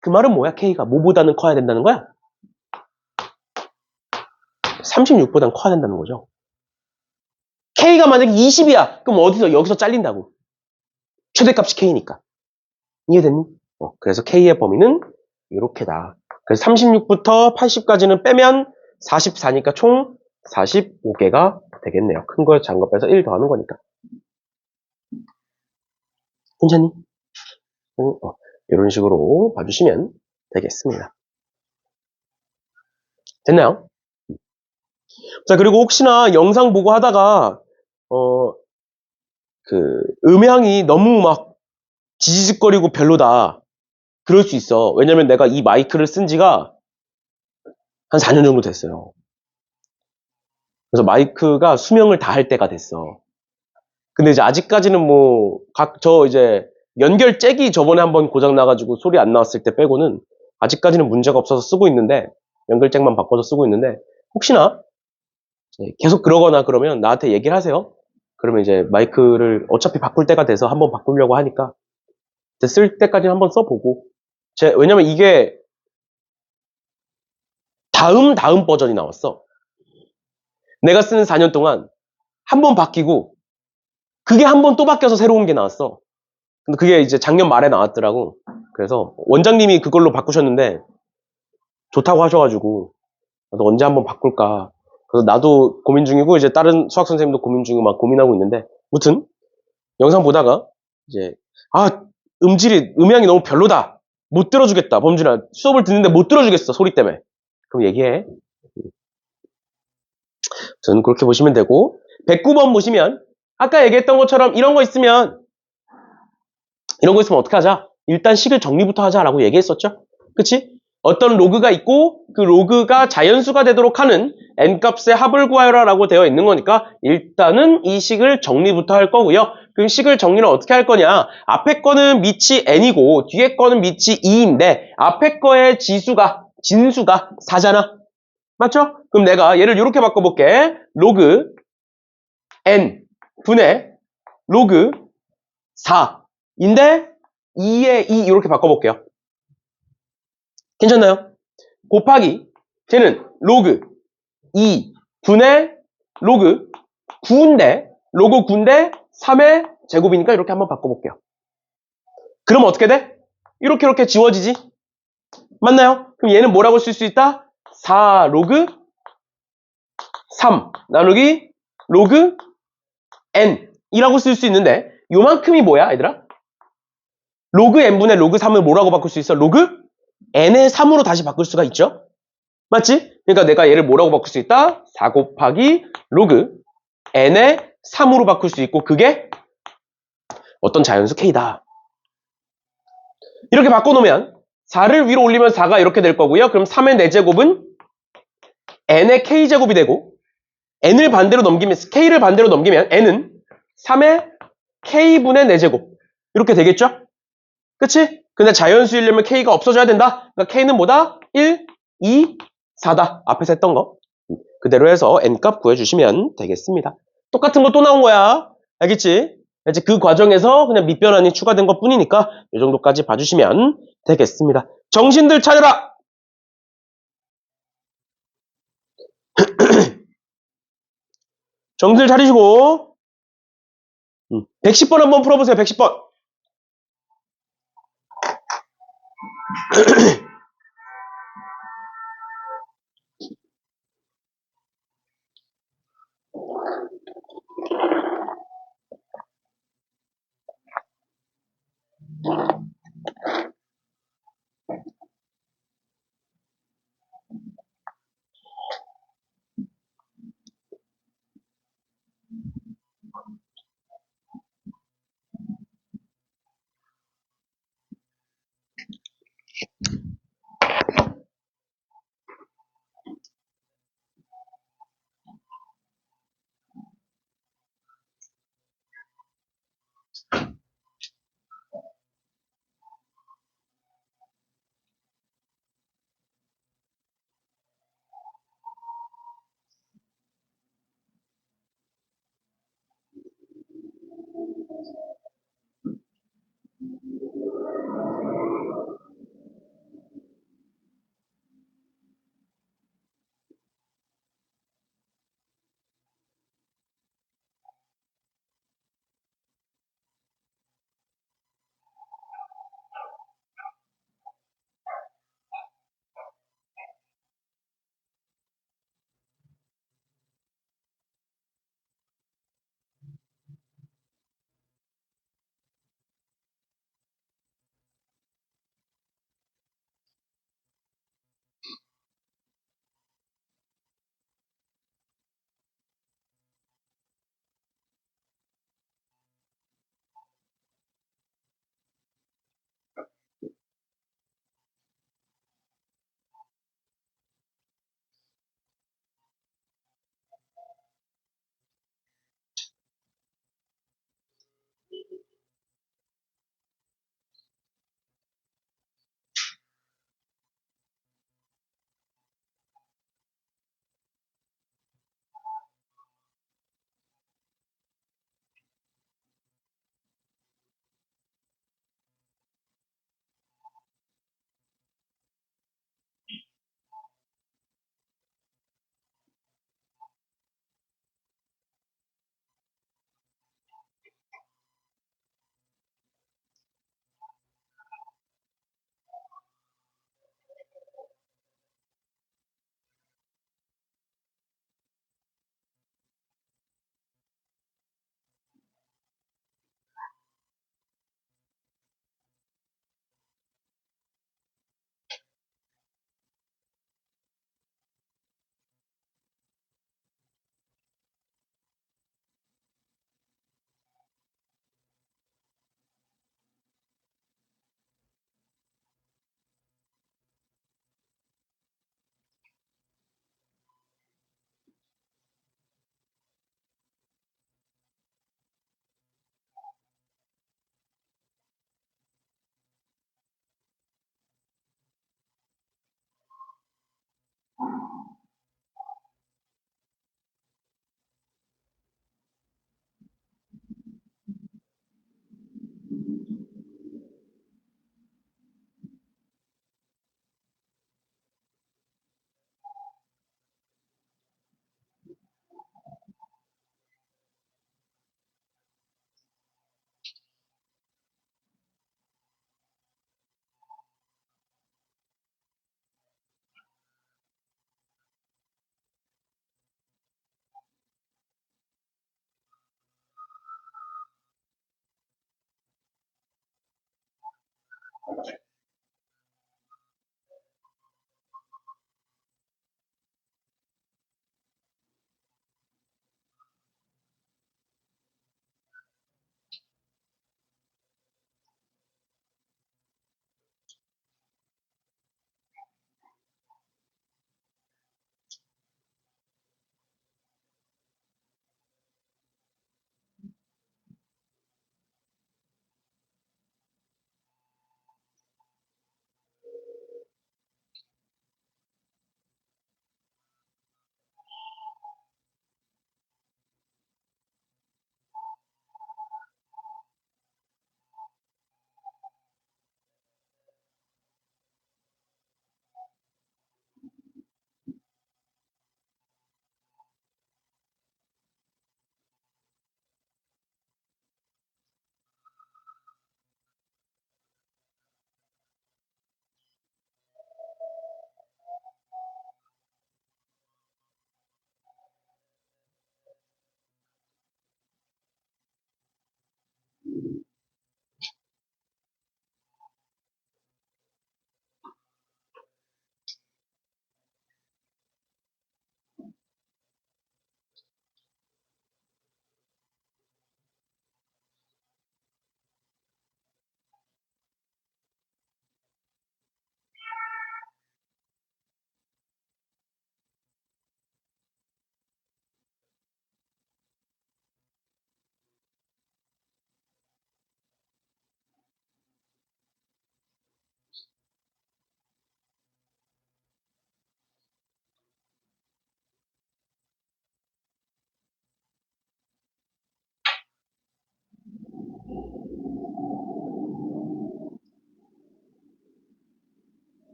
그 말은 뭐야? K가 뭐보다는 커야 된다는 거야? 36보다는 커야 된다는 거죠. K가 만약에 20이야. 그럼 여기서 잘린다고. 최대값이 K니까. 이해됐니? 그래서 K의 범위는 이렇게다. 그래서 36부터 80까지는 빼면 44니까 총 45개가 되겠네요. 큰 거 작은 거 빼서 1 더하는 거니까. 괜찮니? 이런 식으로 봐주시면 되겠습니다. 됐나요? 자, 그리고 혹시나 영상 보고 하다가 음향이 너무 막 지지직거리고 별로다. 그럴 수 있어. 왜냐면 내가 이 마이크를 쓴 지가 한 4년 정도 됐어요. 그래서 마이크가 수명을 다할 때가 됐어. 근데 이제 아직까지는 이제 연결 잭이 저번에 한번 고장 나가지고 소리 안 나왔을 때 빼고는 아직까지는 문제가 없어서 쓰고 있는데, 연결 잭만 바꿔서 쓰고 있는데, 혹시나 계속 그러거나 그러면 나한테 얘기를 하세요. 그러면 이제 마이크를 어차피 바꿀 때가 돼서 한번 바꾸려고 하니까 쓸 때까지 한번 써보고, 왜냐면 이게 다음 버전이 나왔어. 내가 쓰는 4년 동안 한 번 바뀌고 그게 한 번 또 바뀌어서 새로운 게 나왔어. 근데 그게 이제 작년 말에 나왔더라고. 그래서 원장님이 그걸로 바꾸셨는데 좋다고 하셔가지고 나도 언제 한번 바꿀까. 그래서 나도 고민 중이고 이제 다른 수학 선생님도 고민 중이고 막 고민하고 있는데, 무튼 영상 보다가 이제 음향이 너무 별로다. 못 들어주겠다. 범준아, 수업을 듣는데 못 들어주겠어. 소리 때문에. 그럼 얘기해. 저는 그렇게 보시면 되고, 109번 보시면 아까 얘기했던 것처럼 이런 거 있으면 어떻게 하자? 일단 식을 정리부터 하자라고 얘기했었죠. 그치? 어떤 로그가 있고 그 로그가 자연수가 되도록 하는 n값의 합을 구하여라 라고 되어 있는 거니까 일단은 이 식을 정리부터 할 거고요. 그럼 식을 정리를 어떻게 할 거냐? 앞에 거는 밑이 n이고 뒤에 거는 밑이 2인데 앞에 거의 진수가 4잖아. 맞죠? 그럼 내가 얘를 이렇게 바꿔볼게. 로그 n 분의 로그 4인데 2에 2 이렇게 바꿔볼게요. 괜찮나요? 곱하기 쟤는 로그 2 분의 로그 9인데 로그 9인데 3의 제곱이니까 이렇게 한번 바꿔볼게요. 그럼 어떻게 돼? 이렇게 지워지지? 맞나요? 그럼 얘는 뭐라고 쓸 수 있다? 4 로그 3 나누기 로그 n 이라고 쓸 수 있는데 요만큼이 뭐야 얘들아? 로그 n분의 로그 3을 뭐라고 바꿀 수 있어? 로그 n의 3으로 다시 바꿀 수가 있죠? 맞지? 그러니까 내가 얘를 뭐라고 바꿀 수 있다? 4 곱하기 로그 n의 3으로 바꿀 수 있고 그게 어떤 자연수 k다. 이렇게 바꿔놓으면 4를 위로 올리면 4가 이렇게 될 거고요. 그럼 3의 4제곱은 n의 k제곱이 되고 n을 반대로 넘기면 k를 반대로 넘기면 n은 3의 k분의 4제곱 이렇게 되겠죠? 그치? 근데 자연수이려면 k가 없어져야 된다. 그러니까 k는 뭐다? 1, 2, 4다. 앞에서 했던 거. 그대로 해서 n값 구해주시면 되겠습니다. 똑같은 거 또 나온 거야. 알겠지? 이제 그 과정에서 그냥 밑변환이 추가된 것 뿐이니까 이 정도까지 봐주시면 되겠습니다. 정신들 차려라! 정신들 차리시고 110번 한번 풀어보세요. 110번.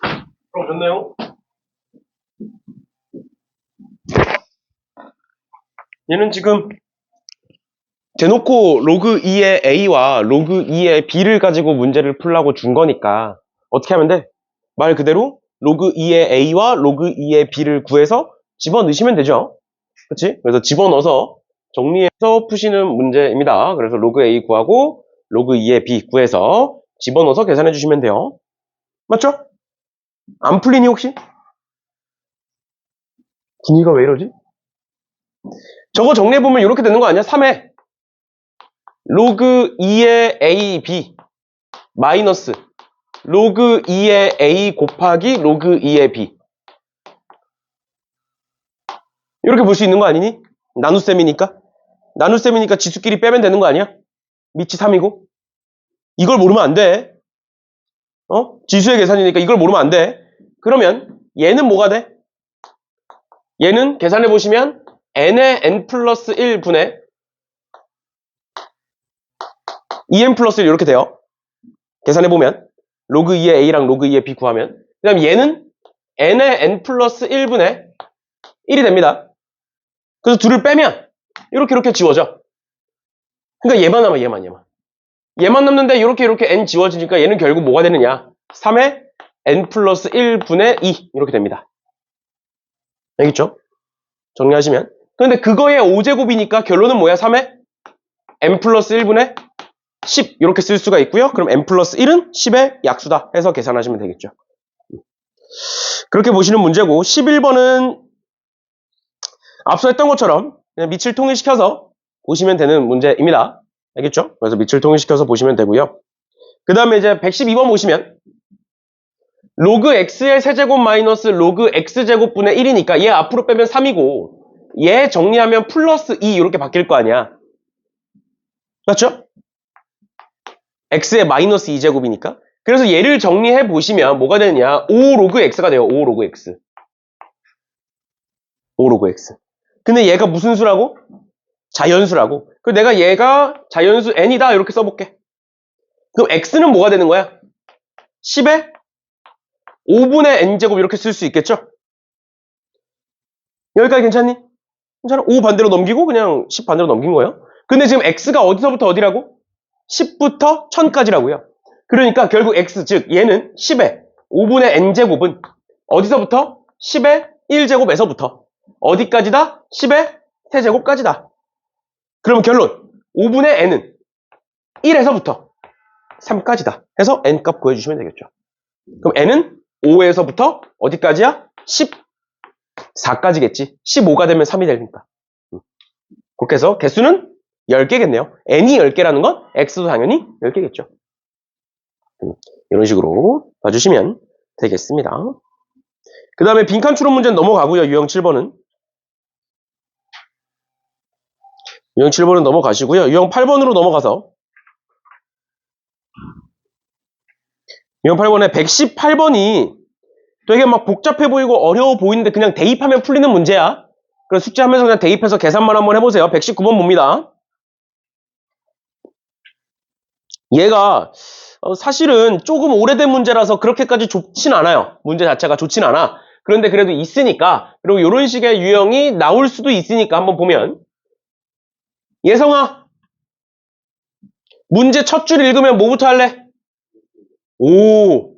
그럼 좋네요. 얘는 지금 대놓고 로그 2의 A와 로그 2의 B를 가지고 문제를 풀라고 준 거니까 어떻게 하면 돼? 말 그대로 로그 2의 A와 로그 2의 B를 구해서 집어넣으시면 되죠. 그치? 그래서 집어넣어서 정리해서 푸시는 문제입니다. 그래서 로그 A 구하고 로그 2의 B 구해서 집어넣어서 계산해 주시면 돼요. 맞죠? 안 풀리니 혹시? 분위기가 왜 이러지? 저거 정리해보면 이렇게 되는 거 아니야? 3회 로그 2의 A, B 마이너스 로그 2의 A 곱하기 로그 2의 B 이렇게 볼 수 있는 거 아니니? 나눗셈이니까 나눗셈이니까 지수끼리 빼면 되는 거 아니야? 밑이 3이고 이걸 모르면 안 돼. 지수의 계산이니까 이걸 모르면 안 돼. 그러면 얘는 뭐가 돼? 얘는 계산해 보시면 n의 n 플러스 1분의 2n 플러스 1 이렇게 돼요. 계산해 보면 로그 2의 a랑 로그 2의 b 구하면 그 다음 얘는 n의 n 플러스 1분의 1이 됩니다. 그래서 둘을 빼면 이렇게 지워져. 그러니까 얘만 남아 얘만 남는데 이렇게 n 지워지니까 얘는 결국 뭐가 되느냐 3의 n 플러스 1분의 2 이렇게 됩니다. 알겠죠? 정리하시면 그런데 그거의 5제곱이니까 결론은 뭐야 3의 n 플러스 1분의 10 이렇게 쓸 수가 있고요. 그럼 n 플러스 1은 10의 약수다 해서 계산하시면 되겠죠. 그렇게 보시는 문제고 11번은 앞서 했던 것처럼 그냥 밑을 통일시켜서 보시면 되는 문제입니다. 알겠죠? 그래서 밑을 통일시켜서 보시면 되고요. 그 다음에 이제 112번 보시면 로그 x의 세제곱 마이너스 로그 x제곱분의 1이니까 얘 앞으로 빼면 3이고 얘 정리하면 플러스 2 이렇게 바뀔 거 아니야. 맞죠? x의 마이너스 2제곱이니까 그래서 얘를 정리해 보시면 뭐가 되느냐 5 로그 x가 돼요. 5 로그 x 5 로그 x 근데 얘가 무슨 수라고? 자연수라고. 그럼 내가 얘가 자연수 n이다 이렇게 써볼게. 그럼 x는 뭐가 되는 거야? 10의 5분의 n제곱 이렇게 쓸 수 있겠죠? 여기까지 괜찮니? 괜찮아? 5 반대로 넘기고 그냥 10 반대로 넘긴 거예요. 근데 지금 x가 어디서부터 어디라고? 10부터 1000까지라고요. 그러니까 결국 x 즉 얘는 10의 5분의 n제곱은 어디서부터? 10의 1제곱에서부터 어디까지다? 10의 세제곱까지다. 그럼 결론 5분의 n은 1에서부터 3까지다 해서 n 값 구해주시면 되겠죠. 그럼 n은 5에서부터 어디까지야? 14까지겠지. 15가 되면 3이 되니까. 그렇게 해서 개수는 10개겠네요. n이 10개라는 건 x도 당연히 10개겠죠. 이런 식으로 봐주시면 되겠습니다. 그 다음에 빈칸 추론 문제는 넘어가고요. 유형 7번은. 유형 7번은 넘어가시고요. 유형 8번으로 넘어가서 유형 8번에 118번이 되게 막 복잡해 보이고 어려워 보이는데 그냥 대입하면 풀리는 문제야. 그래서 숙제하면서 그냥 대입해서 계산만 한번 해보세요. 119번 봅니다. 얘가 사실은 조금 오래된 문제라서 그렇게까지 좋진 않아요. 문제 자체가 좋진 않아. 그런데 그래도 있으니까 그리고 이런 식의 유형이 나올 수도 있으니까 한번 보면 예성아 문제 첫 줄 읽으면 뭐부터 할래? 오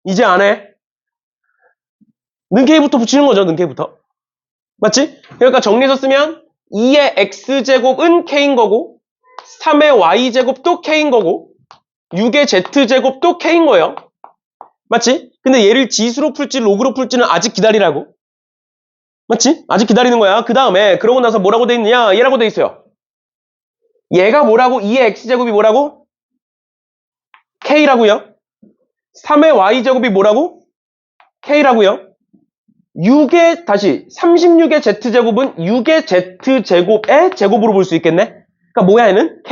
이제 안 해? 능케이부터 붙이는 거죠. 능케이부터 맞지? 그러니까 정리해서 쓰면 2의 x제곱은 k인 거고 3의 y제곱도 k인 거고 6의 z제곱도 k인 거예요. 맞지? 근데 얘를 지수로 풀지 로그로 풀지는 아직 기다리라고. 맞지? 아직 기다리는 거야. 그 다음에 그러고 나서 뭐라고 돼 있느냐? 얘라고 돼 있어요. 얘가 뭐라고? 2의 x제곱이 뭐라고? k라고요. 3의 y제곱이 뭐라고? k라고요. 36의 z제곱은 6의 z제곱의 제곱으로 볼 수 있겠네? 그러니까 뭐야 얘는?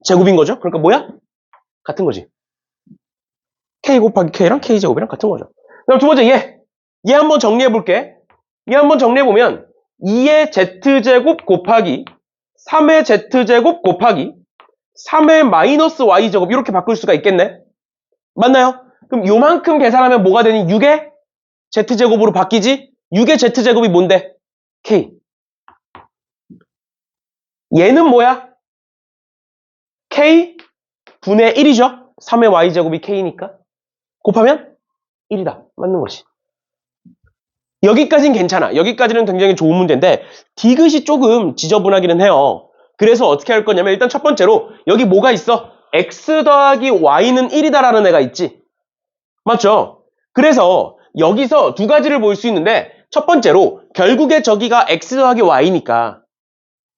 k제곱인 거죠? 그러니까 뭐야? 같은 거지. k 곱하기 k랑 k제곱이랑 같은 거죠. 그럼 두 번째 얘 한번 정리해 볼게. 얘 한번 정리해 보면 2의 z제곱 곱하기 3의 z제곱 곱하기 3의 마이너스 y제곱 이렇게 바꿀 수가 있겠네? 맞나요? 그럼 요만큼 계산하면 뭐가 되니? 6의 z제곱으로 바뀌지? 6의 z제곱이 뭔데? k. 얘는 뭐야? k 분의 1이죠? 3의 y제곱이 k니까. 곱하면 1이다. 맞는 것이. 여기까지는 괜찮아. 여기까지는 굉장히 좋은 문제인데 디귿이 조금 지저분하기는 해요. 그래서 어떻게 할 거냐면 일단 첫 번째로 여기 뭐가 있어? x 더하기 y는 1이다라는 애가 있지. 맞죠? 그래서 여기서 두 가지를 볼 수 있는데 첫 번째로 결국에 저기가 x 더하기 y니까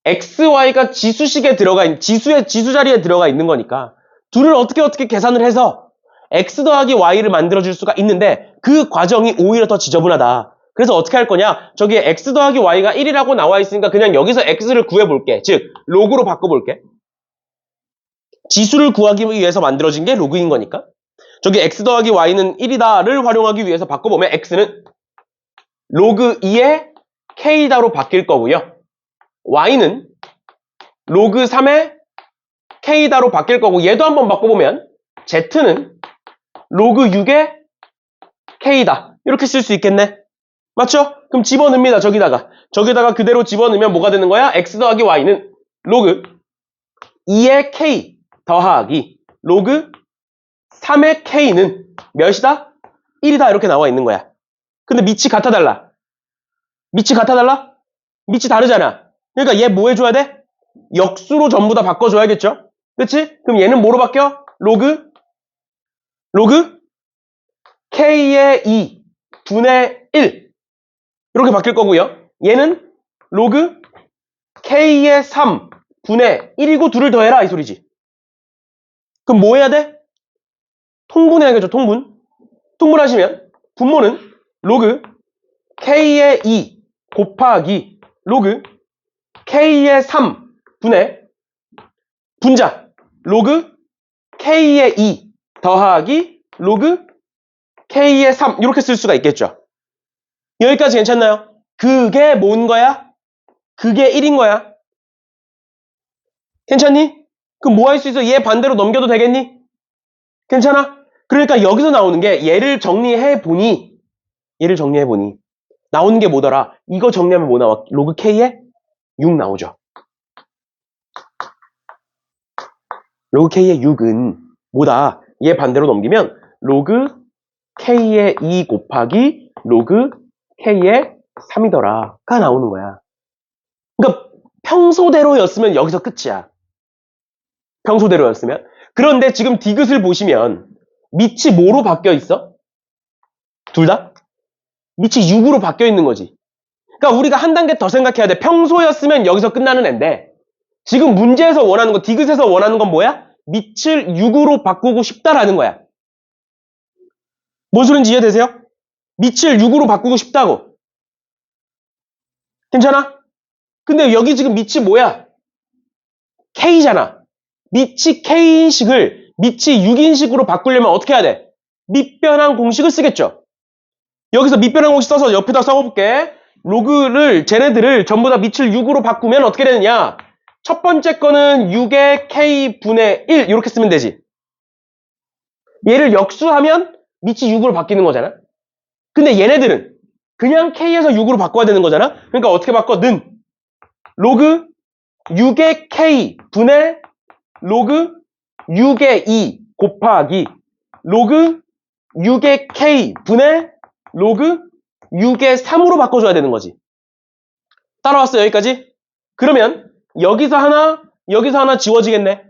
x, y가 지수식에 들어가 있는 지수 자리에 들어가 있는 거니까 둘을 어떻게 계산을 해서 x 더하기 y를 만들어줄 수가 있는데 그 과정이 오히려 더 지저분하다. 그래서 어떻게 할 거냐? 저기에 x 더하기 y가 1이라고 나와 있으니까 그냥 여기서 x를 구해볼게. 즉 로그로 바꿔볼게. 지수를 구하기 위해서 만들어진 게 로그인 거니까. 저기 x 더하기 y는 1이다를 활용하기 위해서 바꿔보면 x는 로그 2의 k다로 바뀔 거고요. y는 로그 3의 k다로 바뀔 거고 얘도 한번 바꿔보면 z는 로그 6의 k다. 이렇게 쓸 수 있겠네. 맞죠? 그럼 집어넣습니다. 저기다가 그대로 집어넣으면 뭐가 되는 거야? x 더하기 y는 로그 2의 k 더하기 로그 3의 k는 몇이다? 1이다. 이렇게 나와 있는 거야. 근데 밑이 같아 달라? 밑이 다르잖아. 그러니까 얘 뭐 해줘야 돼? 역수로 전부 다 바꿔줘야겠죠? 그치? 그럼 얘는 뭐로 바뀌어? 로그 k의 2 분의 1 이렇게 바뀔 거고요. 얘는 로그 k의 3 분의 1이고 둘을 더해라 이 소리지. 그럼 뭐 해야 돼? 통분해야겠죠. 통분하시면 분모는 로그 k의 2 곱하기 로그 k의 3 분의 분자 로그 k의 2 더하기 로그 k의 3 이렇게 쓸 수가 있겠죠. 여기까지 괜찮나요? 그게 뭔 거야? 그게 1인 거야. 괜찮니? 그럼 뭐 할 수 있어? 얘 반대로 넘겨도 되겠니? 괜찮아? 그러니까 여기서 나오는 게 얘를 정리해 보니 나오는 게 뭐더라? 이거 정리하면 뭐 나와? 로그 k에 6 나오죠. 로그 k의 6은 뭐다? 얘 반대로 넘기면 로그 k의 2 곱하기 로그 k의 3이더라가 나오는 거야. 그러니까 평소대로였으면 여기서 끝이야. 평소대로였으면. 그런데 지금 디귿을 보시면 밑이 뭐로 바뀌어 있어? 둘 다? 밑이 6으로 바뀌어 있는 거지. 그러니까 우리가 한 단계 더 생각해야 돼. 평소였으면 여기서 끝나는 앤데 지금 문제에서 원하는 거, 디귿에서 원하는 건 뭐야? 밑을 6으로 바꾸고 싶다라는 거야. 뭔 소린지 이해되세요? 밑을 6으로 바꾸고 싶다고. 괜찮아? 근데 여기 지금 밑이 뭐야? K잖아. 밑이 K인식을 밑이 6인식으로 바꾸려면 어떻게 해야 돼? 밑변환 공식을 쓰겠죠. 여기서 밑변환 공식 써서 옆에다 써볼게. 로그를 쟤네들을 전부 다 밑을 6으로 바꾸면 어떻게 되느냐? 첫 번째 거는 6의 K분의 1 이렇게 쓰면 되지. 얘를 역수하면 밑이 6으로 바뀌는 거잖아. 근데 얘네들은 그냥 K에서 6으로 바꿔야 되는 거잖아. 그러니까 어떻게 바꿔? 는 로그 6의 K 분의 로그 6의 2 곱하기 로그 6의 K 분의 로그 6의 3으로 바꿔줘야 되는 거지. 따라왔어요, 여기까지? 그러면 여기서 하나 지워지겠네.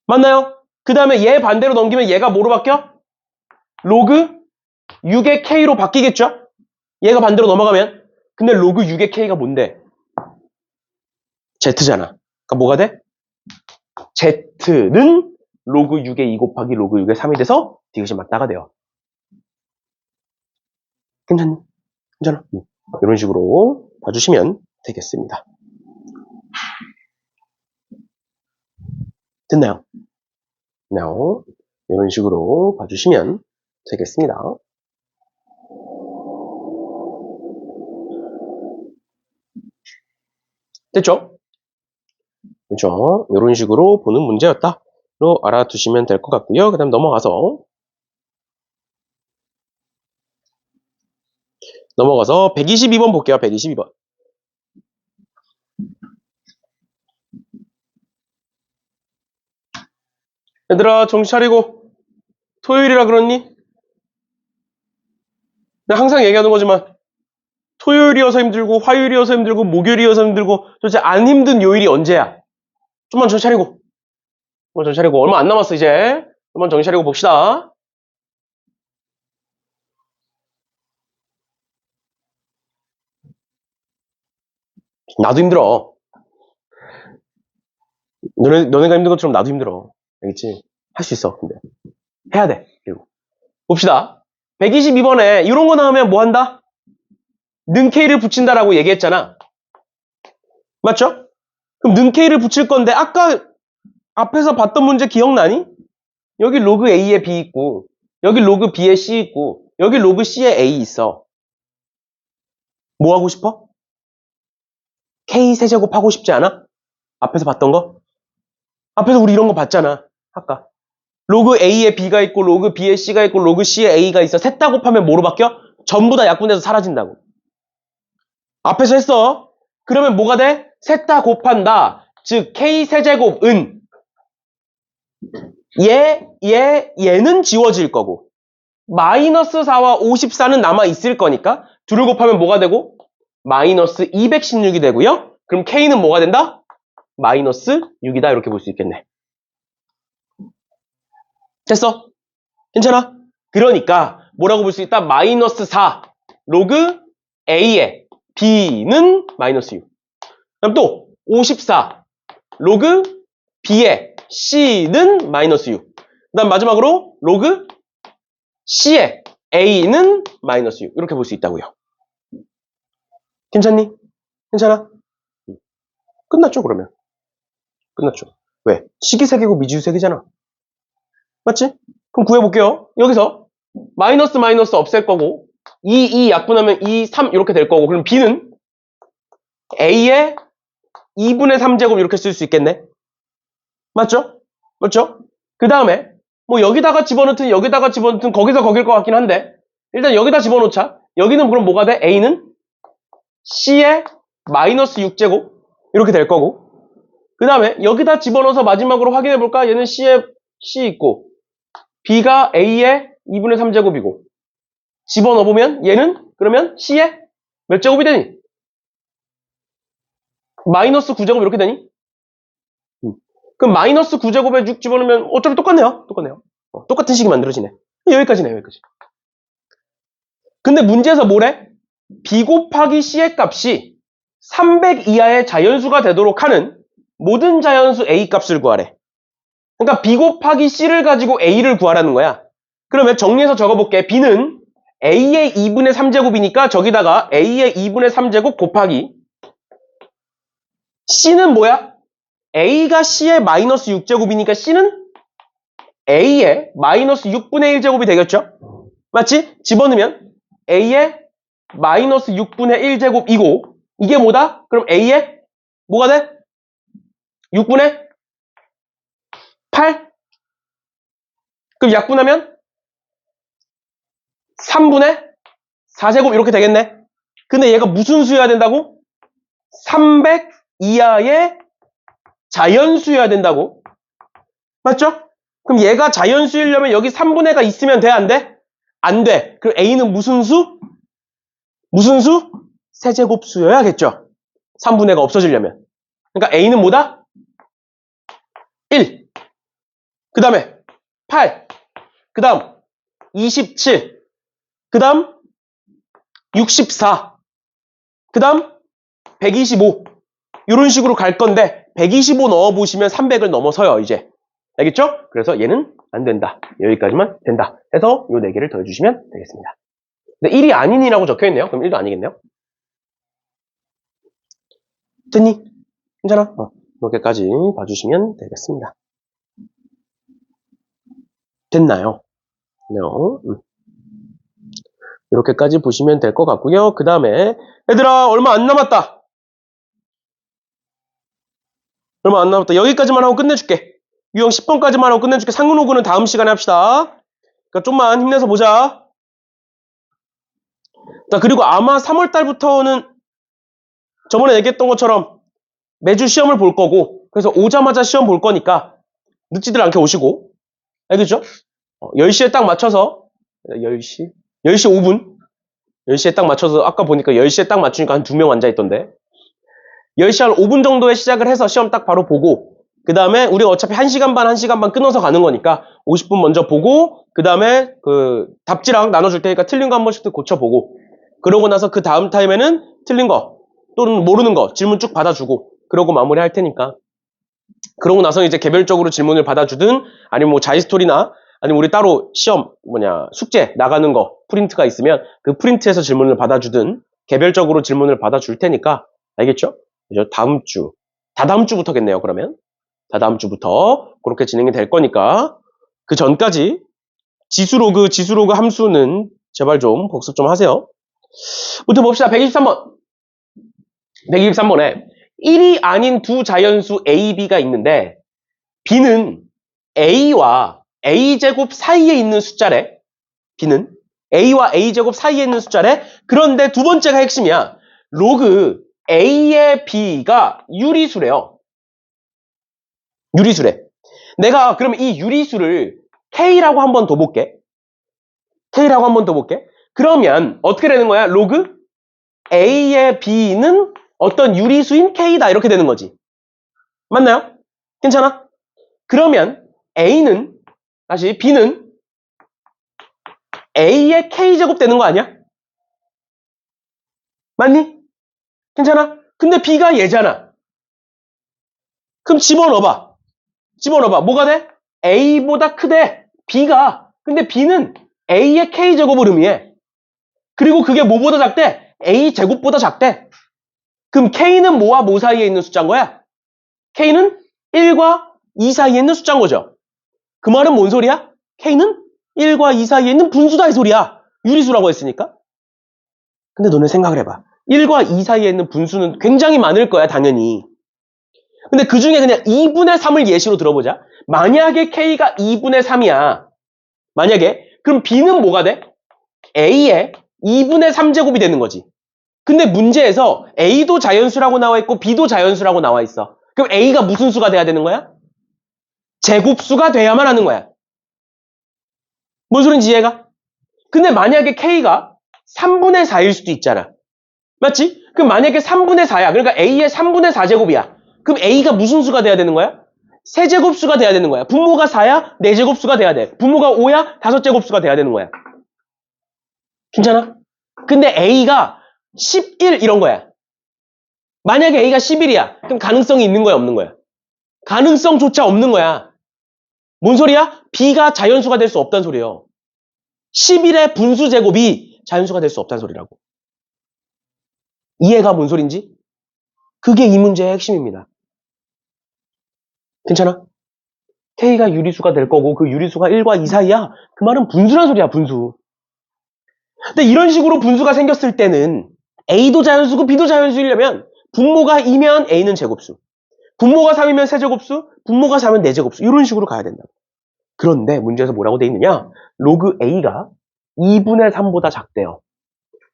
맞나요? 그 다음에 얘 반대로 넘기면 얘가 뭐로 바뀌어? 로그 6의 K로 바뀌겠죠? 얘가 반대로 넘어가면. 근데 로그 6의 K가 뭔데? Z잖아. 그러니까 뭐가 돼? Z는 로그 6의 2 곱하기 로그 6의 3이 돼서 디귿이 맞다가 돼요. 괜찮니? 괜찮아? 이런 식으로 봐주시면 되겠습니다. 됐나요? now 이런 식으로 봐주시면 되겠습니다. 됐죠? 그렇죠? 이런 식으로 보는 문제였다로 알아두시면 될 것 같고요. 그 다음 넘어가서 넘어가서 122번 볼게요. 122번. 얘들아, 정신 차리고. 토요일이라 그러니? 내가 항상 얘기하는 거지만 토요일이어서 힘들고 화요일이어서 힘들고 목요일이어서 힘들고 도대체 안 힘든 요일이 언제야? 좀만 정신 차리고. 좀만 정신 차리고. 얼마 안 남았어 이제. 좀만 정신 차리고 봅시다. 나도 힘들어. 너네가 힘든 것처럼 나도 힘들어. 알겠지? 할 수 있어. 근데 해야 돼. 그리고 봅시다. 122번에 이런 거 나오면 뭐 한다? 는 K를 붙인다라고 얘기했잖아. 맞죠? 그럼 는 K를 붙일 건데 아까 앞에서 봤던 문제 기억나니? 여기 로그 A에 B 있고 여기 로그 B에 C 있고 여기 로그 C에 A 있어. 뭐 하고 싶어? K 세제곱 하고 싶지 않아? 앞에서 봤던 거? 앞에서 우리 이런 거 봤잖아. 아까. 로그 A에 B가 있고 로그 B에 C가 있고 로그 C에 A가 있어. 셋 다 곱하면 뭐로 바뀌어? 전부 다 약분돼서 사라진다고. 앞에서 했어. 그러면 뭐가 돼? 셋 다 곱한다. 즉 K 세제곱은 얘는 지워질 거고 마이너스 4와 54는 남아있을 거니까 둘을 곱하면 뭐가 되고? 마이너스 216이 되고요. 그럼 K는 뭐가 된다? 마이너스 6이다. 이렇게 볼 수 있겠네. 됐어? 괜찮아? 그러니까 뭐라고 볼 수 있다? 마이너스 4 로그 A에 B는 마이너스 6. 그럼 또 54 로그 B에 C는 마이너스 6. 그 다음 마지막으로 로그 C에 A는 마이너스 6. 이렇게 볼 수 있다고요. 괜찮니? 괜찮아? 끝났죠 그러면. 끝났죠. 왜? 식이 3개고 미지수 3개잖아. 맞지? 그럼 구해볼게요. 여기서 마이너스 마이너스 없앨 거고 2 약분하면 2, 3 이렇게 될 거고 그럼 B는 A의 2분의 3제곱 이렇게 쓸 수 있겠네. 맞죠? 맞죠? 그 다음에 뭐 여기다가 집어넣든 여기다가 집어넣든 거기서 거길 것 같긴 한데 일단 여기다 집어넣자. 여기는 그럼 뭐가 돼? A는 C의 마이너스 6제곱 이렇게 될 거고 그 다음에 여기다 집어넣어서 마지막으로 확인해 볼까? 얘는 C에 C 있고 B가 A의 2분의 3제곱이고 집어넣어보면 얘는 그러면 C의 몇 제곱이 되니? 마이너스 9제곱 이렇게 되니? 그럼 마이너스 9제곱에 6 집어넣으면 어차피 똑같네요. 똑같은 식이 만들어지네. 여기까지네 여기까지. 근데 문제에서 뭐래? B 곱하기 C의 값이 300 이하의 자연수가 되도록 하는 모든 자연수 A 값을 구하래. 그러니까 B 곱하기 C를 가지고 A를 구하라는 거야. 그러면 정리해서 적어볼게. B는 A의 2분의 3제곱이니까 저기다가 A의 2분의 3제곱 곱하기 C는 뭐야? A가 C의 마이너스 6제곱이니까 C는 A의 마이너스 6분의 1제곱이 되겠죠? 맞지? 집어넣으면 A의 마이너스 6분의 1제곱이고 이게 뭐다? 그럼 A의 뭐가 돼? 6분의 8? 그럼 약분하면 3분의 4제곱 이렇게 되겠네. 근데 얘가 무슨 수여야 된다고? 300 이하의 자연수여야 된다고. 맞죠? 그럼 얘가 자연수이려면 여기 3분의가 있으면 돼? 안 돼? 안 돼. 그럼 A는 무슨 수? 무슨 수? 세제곱수여야겠죠. 3분의가 없어지려면. 그러니까 A는 뭐다? 1. 그 다음에 8. 그 다음 27. 그 다음 64. 그 다음 125. 이런 식으로 갈 건데 125 넣어보시면 300을 넘어서요. 이제. 알겠죠? 그래서 얘는 안 된다. 여기까지만 된다. 해서 요 4개를 더해주시면 되겠습니다. 근데 1이 아닌이라고 적혀있네요. 그럼 1도 아니겠네요. 됐니? 괜찮아? 이렇게까지 봐주시면 되겠습니다. 됐나요? 네. 이렇게까지 보시면 될 것 같고요. 그 다음에 얘들아 얼마 안 남았다. 얼마 안 남았다. 여기까지만 하고 끝내줄게. 유형 10번까지만 하고 끝내줄게. 상근호구는 다음 시간에 합시다. 그러니까 좀만 힘내서 보자. 자, 그리고 아마 3월 달부터는 저번에 얘기했던 것처럼 매주 시험을 볼 거고, 그래서 오자마자 시험 볼 거니까 늦지들 않게 오시고, 알겠죠? 10시에 딱 맞춰서 10시 5분 10시에 딱 맞춰서 아까 보니까 10시에 딱 맞추니까 한 2명 앉아있던데 10시 한 5분 정도에 시작을 해서 시험 딱 바로 보고 그 다음에 우리가 어차피 1시간 반 끊어서 가는 거니까 50분 먼저 보고 그 다음에 그 답지랑 나눠줄 테니까 틀린 거 한 번씩 고쳐보고 그러고 나서 그 다음 타임에는 틀린 거 또는 모르는 거 질문 쭉 받아주고 그러고 마무리 할 테니까 그러고 나서 이제 개별적으로 질문을 받아주든 아니면 뭐 자이스토리나 아니면 우리 따로 시험 숙제 나가는 거 프린트가 있으면 그 프린트에서 질문을 받아주든 개별적으로 질문을 받아줄 테니까 알겠죠? 그죠? 다다음 주부터겠네요. 그러면 다다음 주부터 그렇게 진행이 될 거니까 그 전까지 지수로그 함수는 제발 좀 복습 좀 하세요. 부터 봅시다. 123번 123번에 1이 아닌 두 자연수 A, B가 있는데 B는 A와 A제곱 사이에 있는 숫자래. B는 A와 A제곱 사이에 있는 숫자래. 그런데 두 번째가 핵심이야. 로그 A의 B가 유리수래요. 유리수래. 내가 그러면 이 유리수를 K라고 한번 더 볼게. K라고 한번 더 볼게. 그러면 어떻게 되는 거야? 로그 A의 B는 어떤 유리수인 K다. 이렇게 되는 거지. 맞나요? 괜찮아? 그러면 B는 A의 K제곱 되는 거 아니야? 맞니? 괜찮아? 근데 B가 얘잖아. 그럼 집어넣어봐. 뭐가 돼? A보다 크대. B가. 근데 B는 A의 K제곱을 의미해. 그리고 그게 뭐보다 작대? A제곱보다 작대. 그럼 K는 뭐와 뭐 사이에 있는 숫자인 거야? K는 1과 2 사이에 있는 숫자인 거죠. 그 말은 뭔 소리야? K는 1과 2 사이에 있는 분수다 이 소리야. 유리수라고 했으니까. 근데 너네 생각을 해봐. 1과 2 사이에 있는 분수는 굉장히 많을 거야 당연히. 근데 그 중에 그냥 2분의 3을 예시로 들어보자. 만약에 K가 2분의 3이야. 만약에 그럼 B는 뭐가 돼? A의 2분의 3제곱이 되는 거지. 근데 문제에서 A도 자연수라고 나와 있고 B도 자연수라고 나와 있어. 그럼 A가 무슨 수가 돼야 되는 거야? 제곱수가 돼야만 하는 거야. 뭔 소린지 이해가? 근데 만약에 K가 3분의 4일 수도 있잖아. 맞지? 그럼 만약에 3분의 4야. 그러니까 A의 3분의 4제곱이야. 그럼 A가 무슨 수가 돼야 되는 거야? 세제곱수가 돼야 되는 거야. 분모가 4야? 4제곱수가 돼야 돼. 분모가 5야? 5제곱수가 돼야 되는 거야. 괜찮아? 근데 A가 11 이런 거야. 만약에 A가 11이야. 그럼 가능성이 있는 거야? 없는 거야? 가능성조차 없는 거야. 뭔 소리야? B가 자연수가 될 수 없다는 소리예요. 11의 분수 제곱이 자연수가 될 수 없다는 소리라고. 이해가 뭔 소린지? 그게 이 문제의 핵심입니다. 괜찮아? K가 유리수가 될 거고 그 유리수가 1과 2 사이야. 그 말은 분수란 소리야, 분수. 근데 이런 식으로 분수가 생겼을 때는 A도 자연수고 B도 자연수이려면 분모가 2면 A는 제곱수, 분모가 3이면 세제곱수, 분모가 4면 4제곱수 이런 식으로 가야 된다. 그런데 문제에서 뭐라고 돼 있느냐? 로그 A가 2분의 3보다 작대요.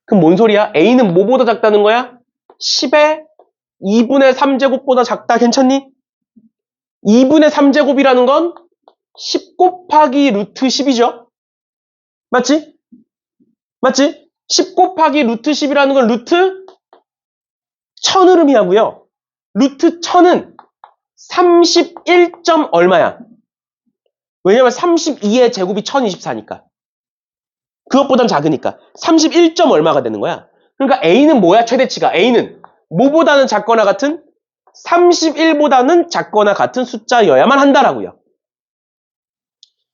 그럼 뭔 소리야? A는 뭐보다 작다는 거야? 10의 2분의 3제곱보다 작다. 괜찮니? 2분의 3제곱이라는 건 10 곱하기 루트 10이죠? 맞지? 맞지? 10 곱하기 루트 10이라는 건 루트 1000을 의미하고요. 루트 1000은 31. 얼마야? 왜냐면 32의 제곱이 1024니까. 그것보단 작으니까. 31. 얼마가 되는 거야? 그러니까 A는 뭐야? 최대치가. A는 뭐보다는 작거나 같은? 31보다는 작거나 같은 숫자여야만 한다라고요.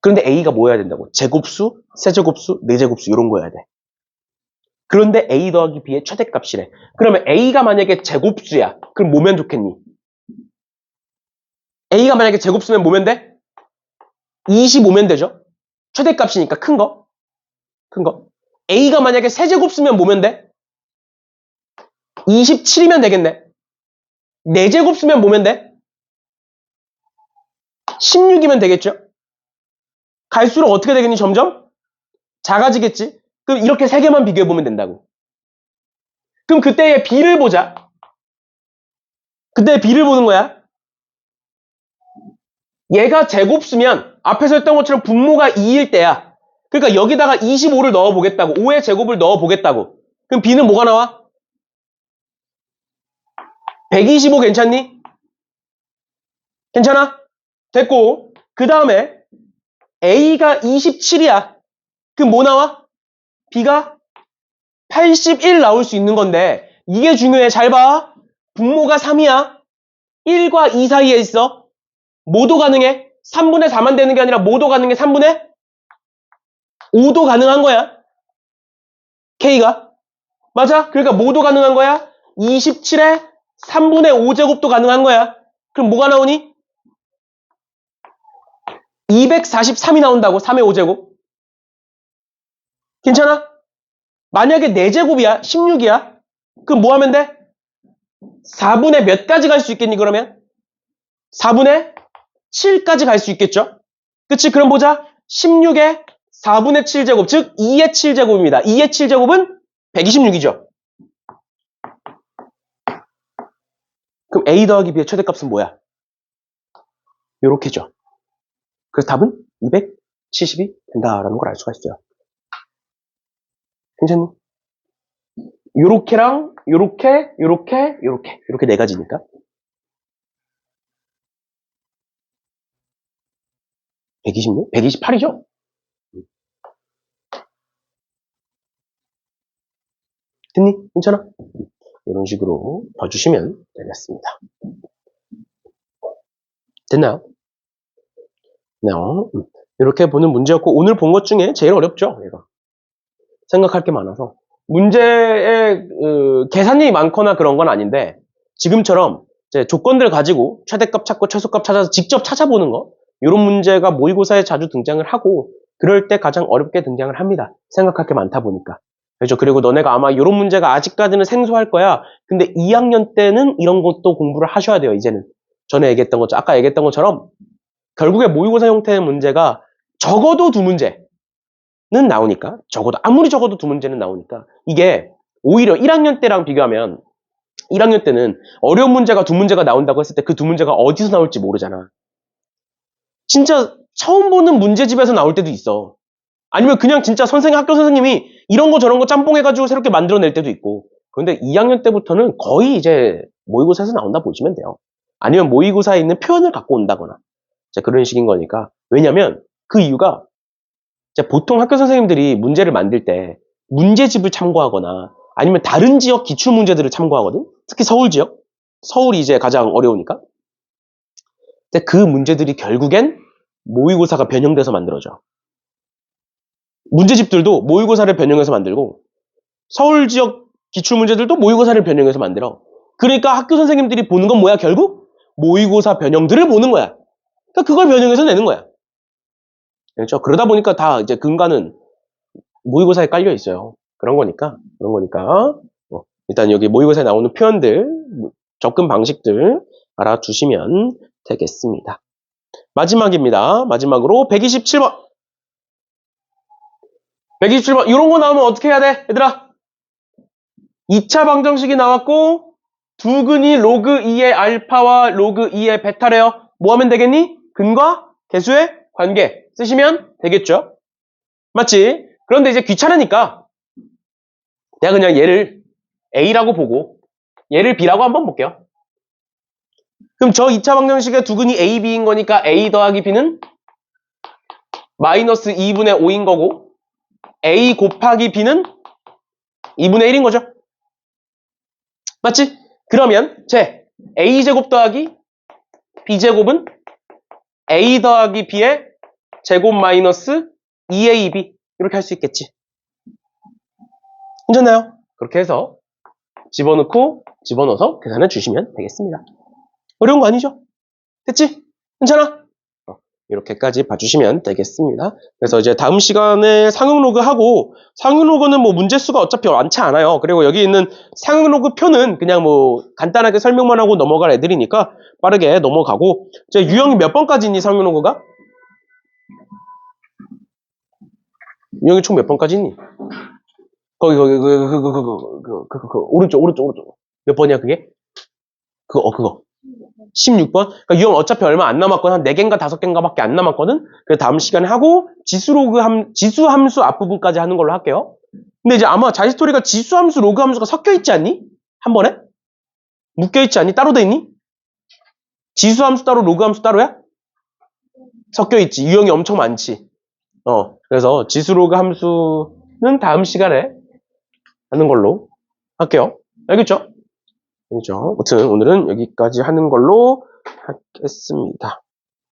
그런데 A가 뭐여야 된다고? 제곱수, 세제곱수, 네제곱수 이런 거여야 돼. 그런데 A 더하기 B의 최대값이래. 그러면 A가 만약에 제곱수야. 그럼 뭐면 좋겠니? A가 만약에 제곱수면 뭐면 돼? 25면 되죠? 최대값이니까 큰 거. 큰 거. A가 만약에 세제곱수면 뭐면 돼? 27이면 되겠네. 4제곱수면 뭐면 돼? 16이면 되겠죠? 갈수록 어떻게 되겠니? 점점 작아지겠지? 그럼 이렇게 3개만 비교해보면 된다고. 그럼 그때의 B를 보자. 그때의 B를 보는 거야. 얘가 제곱수면 앞에서 했던 것처럼 분모가 2일 때야. 그러니까 여기다가 25를 넣어보겠다고. 5의 제곱을 넣어보겠다고. 그럼 B는 뭐가 나와? 125 괜찮니? 괜찮아? 됐고 그 다음에 A가 27이야. 그럼 뭐 나와? B가 81 나올 수 있는 건데 이게 중요해. 잘 봐. 분모가 3이야. 1과 2 사이에 있어. 뭐도 가능해? 3분의 4만 되는 게 아니라 뭐도 가능해? 3분의 5도 가능한 거야. K가. 맞아? 그러니까 뭐도 가능한 거야? 27에 3분의 5제곱도 가능한 거야. 그럼 뭐가 나오니? 243이 나온다고. 3의 5제곱. 괜찮아? 만약에 4제곱이야. 16이야. 그럼 뭐 하면 돼? 4분의 몇 가지 갈 수 있겠니 그러면? 4분의 7까지 갈 수 있겠죠? 그치? 그럼 보자. 16에 4분의 7제곱, 즉 2의 7제곱입니다. 2의 7제곱은 126이죠. 그럼 A 더하기 B의 최대값은 뭐야? 요렇게죠. 그래서 답은 270이 된다라는 걸 알 수가 있어요. 괜찮니? 요렇게랑 요렇게, 요렇게, 요렇게. 요렇게 네 가지니까. (126) 128이죠? 됐니? 괜찮아? 이런 식으로 봐주시면 되겠습니다. 됐나요? 네. 이렇게 보는 문제였고 오늘 본 것 중에 제일 어렵죠? 얘가. 생각할 게 많아서. 문제에 계산이 많거나 그런 건 아닌데 지금처럼 이제 조건들 가지고 최대값 찾고 최소값 찾아서 직접 찾아보는 거 이런 문제가 모의고사에 자주 등장을 하고 그럴 때 가장 어렵게 등장을 합니다. 생각할 게 많다 보니까. 그렇죠. 그리고 너네가 아마 이런 문제가 아직까지는 생소할 거야. 근데 2학년 때는 이런 것도 공부를 하셔야 돼요. 이제는. 전에 얘기했던 것처럼 아까 얘기했던 것처럼 결국에 모의고사 형태의 문제가 적어도 2문제는 나오니까 아무리 적어도 2문제는 나오니까 이게 오히려 1학년 때랑 비교하면 1학년 때는 어려운 문제가 2문제가 나온다고 했을 때 그 2문제가 어디서 나올지 모르잖아. 진짜 처음 보는 문제집에서 나올 때도 있어. 아니면 그냥 진짜 학교 선생님이 이런 거 저런 거 짬뽕해가지고 새롭게 만들어낼 때도 있고. 그런데 2학년 때부터는 거의 이제 모의고사에서 나온다 보시면 돼요. 아니면 모의고사에 있는 표현을 갖고 온다거나 그런 식인 거니까. 왜냐면 그 이유가 보통 학교 선생님들이 문제를 만들 때 문제집을 참고하거나 아니면 다른 지역 기출문제들을 참고하거든. 특히 서울 지역. 서울이 이제 가장 어려우니까. 근데 그 문제들이 결국엔 모의고사가 변형돼서 만들어져. 문제집들도 모의고사를 변형해서 만들고 서울 지역 기출문제들도 모의고사를 변형해서 만들어. 그러니까 학교 선생님들이 보는 건 뭐야? 결국 모의고사 변형들을 보는 거야. 그러니까 그걸 변형해서 내는 거야. 그렇죠? 그러다 보니까 다 이제 근간은 모의고사에 깔려 있어요. 그런 거니까. 일단 여기 모의고사에 나오는 표현들, 접근 방식들 알아두시면 되겠습니다. 마지막입니다. 마지막으로 127번. 127번. 이런 거 나오면 어떻게 해야 돼? 얘들아. 2차 방정식이 나왔고 두 근이 로그 2의 알파와 로그 2의 베타래요. 뭐 하면 되겠니? 근과 개수의 관계 쓰시면 되겠죠? 맞지? 그런데 이제 귀찮으니까 내가 그냥 얘를 A라고 보고 얘를 B라고 한번 볼게요. 그럼 저 2차 방정식의 두 근이 A, B인 거니까 A 더하기 B는 마이너스 2분의 5인 거고 A 곱하기 B는 2분의 1인 거죠. 맞지? 그러면 A제곱 더하기 B제곱은 A 더하기 B의 제곱 마이너스 2AB 이렇게 할 수 있겠지. 괜찮나요? 그렇게 해서 집어넣어서 계산해 주시면 되겠습니다. 어려운 거 아니죠? 됐지? 괜찮아? 이렇게까지 봐주시면 되겠습니다. 그래서 이제 다음 시간에 상용로그 하고 상용로그는 뭐 문제수가 어차피 많지 않아요. 그리고 여기 있는 상용로그 표는 그냥 뭐 간단하게 설명만 하고 넘어갈 애들이니까 빠르게 넘어가고 이제 유형이 몇 번까지 있니 상용로그가? 유형이 총 몇 번까지 있니? 거기, 오른쪽. 몇 번이야, 그게? 그거. 16번? 그러니까 유형 어차피 얼마 안 남았거든. 한 4개인가 5개인가 밖에 안 남았거든? 그래서 다음 시간에 하고, 지수 함수 앞부분까지 하는 걸로 할게요. 근데 이제 아마 자기스토리가 지수 함수, 로그 함수가 섞여 있지 않니? 한 번에? 묶여 있지 않니? 따로 돼 있니? 지수 함수 따로, 로그 함수 따로야? 섞여 있지. 유형이 엄청 많지. 그래서 지수, 로그 함수는 다음 시간에 하는 걸로 할게요. 알겠죠? 아무튼 오늘은 여기까지 하는 걸로 하겠습니다.